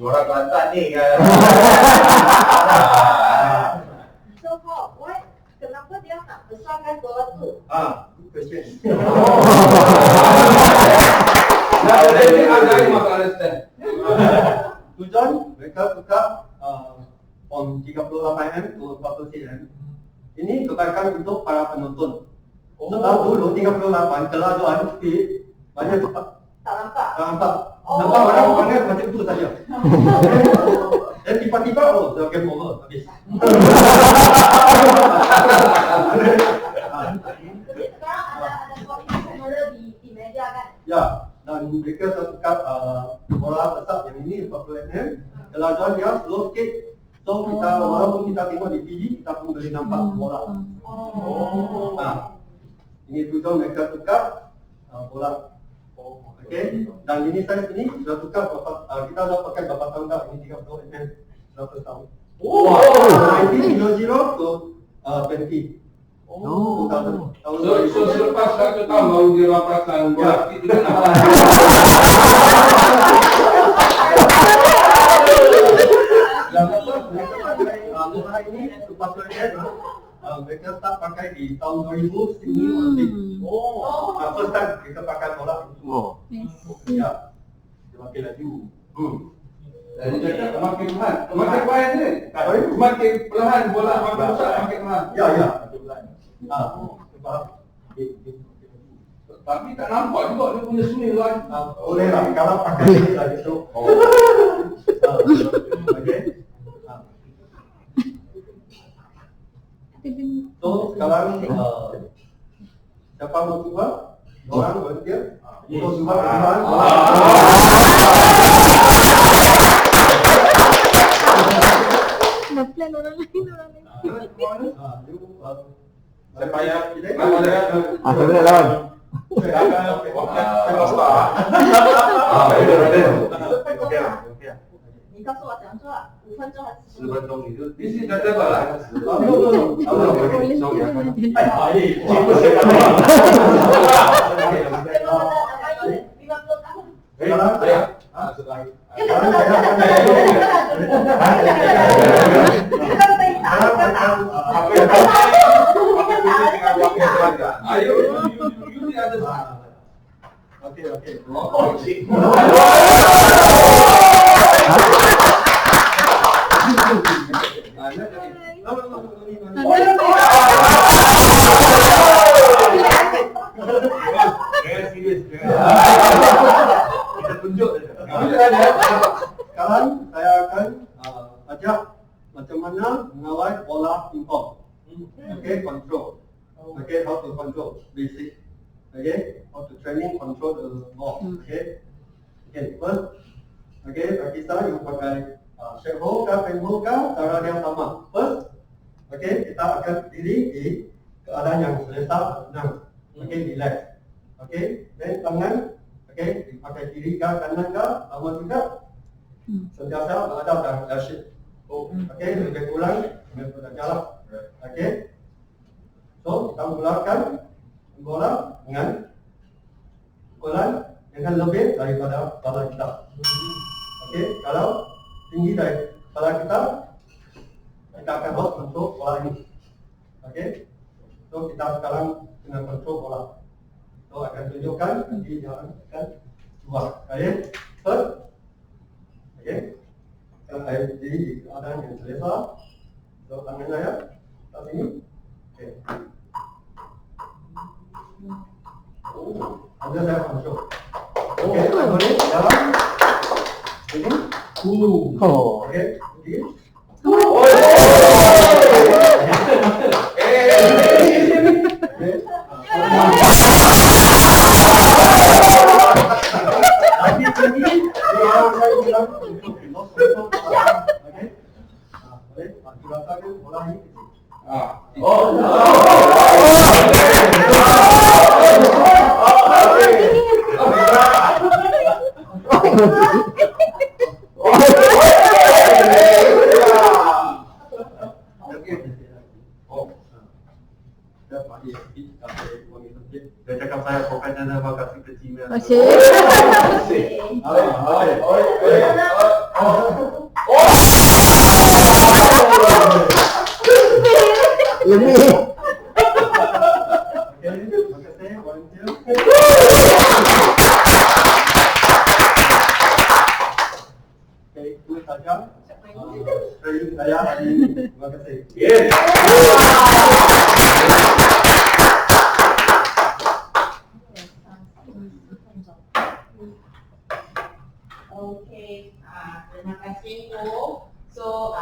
Juara Kelantan ni kan. So kenapa dia nak besarkan bola tu? Good question. Tujuan mereka tukar from 38 mm to 40 cm. Ini kebaikan untuk para penonton. Sebab dulu 38 kelajuan speed banyak cepat. Tak nampak? Tak nampak. Nampak orang panggil macam itu saja. Dan tiba-tiba sudah game over habis. Sekarang ada scoring camera di meja kan? Ya, dan mereka tukar bola besar yang ini 40 mm. Kelajuan dia slow sikit. So kita kita walaupun kita tengok di TV, kita pun boleh nampak bola. Ini tujuan mereka tukar bola. Okey, dan ini saya ini sudah tukar kita sudah pakai berapa tahun dah? Ini 30 mm, 100 tahun. 1900 to 20. So selepas 1 tahun baru dia rapatkan bola. Dan mereka pakai bola ini sepatutnya mereka start pakai di tahun 2000 sini Olimpik. First time mereka pakai bola itu. Ya, semakin laju. Jadi cakap makin perlahan ni. Semakin perlahan bola makin besar makin perlahan. Ya, makin perlahan. Sebab tapi tak nampak juga dia punya swing lah. boleh lah kalau pakai ini lagi tu. Okey. So sekarang siapa mau cuba? Orang berhenti. Mau cuba perlahan. Dah plan orang lain. Saya payah. Saya boleh lawan.你告诉我怎样做，5分钟还是10分钟？你是dah dapat lah. Ayo, you ni ada. Okey. Kita tunjuk sekarang saya akan ajak macam mana mengawal bola pingpong. Okay, control. Okay, how to control basic. Okay, how to training control the ball. Okay, first. Okay, bagi saya yang pakai shake hold ke pen hold ke cara yang sama. First, okay, kita akan berdiri di keadaan yang selesa, tenang. Okay, relax. Okay, then tangan, okay, dipakai kiri ke kanan ke, sama juga. Sentiasa berada dalam shape. Okay, lebih kurang dengan jalan. Okay, so kita mulakan bola dengan lebih daripada kepala kita. Okey, kalau tinggi dari kepala kita akan buat kontrol bola ini. Okey, so kita sekarang dengan kontrol bola. So akan tunjukkan nanti yang akan keluar. Okey, first, okey, sekarang saya berdiri di keadaan yang selesa. So tangan saya kat sini. Okey. Ambil saya kontrol. Okey, boleh jalan. Ini. Okey, ini. Dia cakap saya profesional kasih kecil. Masih. Lebih. Itu saja training saya hari ini. Terima kasih. Okay, terima kasih Bu. So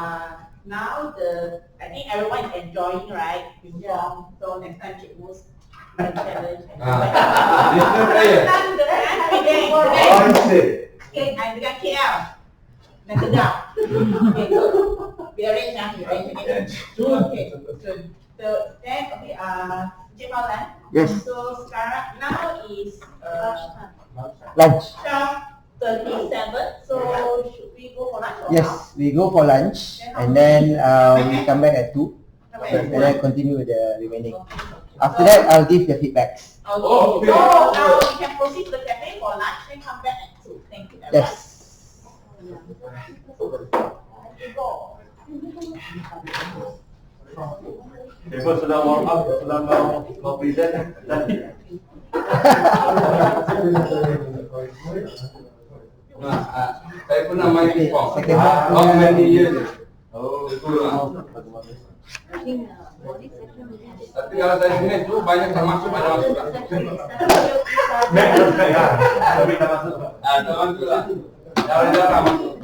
now I think everyone is enjoying, right? Yeah. So next time Cikgu can challenge. Okay, dengan KL. Dan sedap. Okay, good. We arrange, we arrange again. Okay, good. So then, okay, Cik Paulan. Yes. So sekarang now is Lunch. 12:37. So should we go for lunch? Or Yes, we go for lunch and then we come back at 2 and then continue with the remaining. After that, I'll give the feedbacks. Okay. So now we can proceed to the cafe for lunch and come back at 2. Thank you very much. Yes. People sudah warm up, sudah mau present tadi. Saya pernah main pingpong. How many years? Oh, itu lah. Tapi kalau saya sini itu banyak termasuk ada masuk. Tapi tak masuk. Ada masuk lah. Jarang-jarang masuk.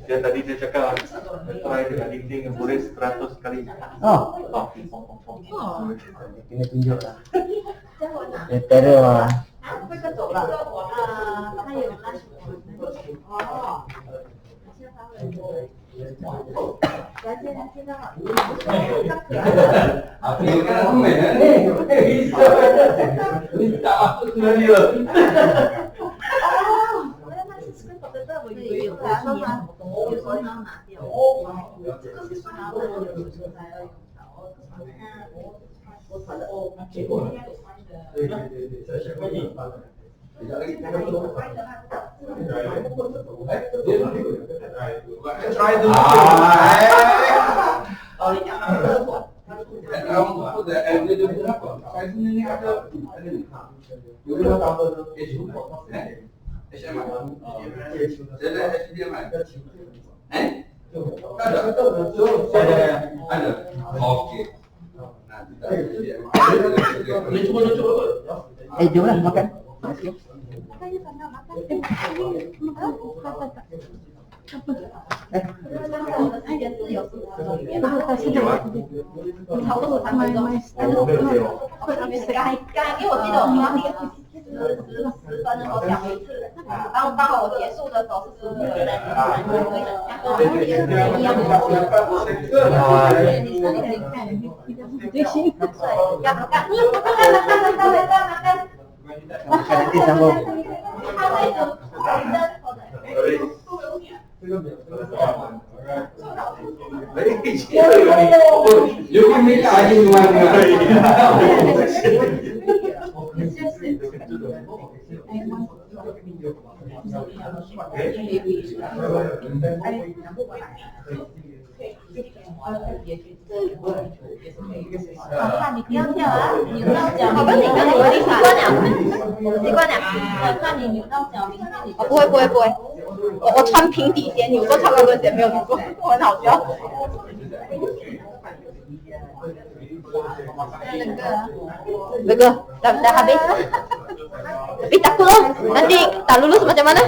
Dia tadi dia cakap try dengan dinding boleh 100 kali. Oh. Oh. Kena tunjuk lah. Dia terror lah. Apa yang kan aku main ni? Tak masuk sudah dia. Try the Kamu tu dah dia berapa? Saya sini ni ada ni. Dia dah tambah tu. HMI. Saya dah HDMI. Ada. Ada. Okey. Nanti tak HDMI. Eh, jom lah makan. Nanti sambung. You can make lagi不会，我穿平底鞋，扭过超高跟鞋没有扭过，我很好笑。Lega, dah habis. Tapi takut loh, nanti tak lulus macam mana?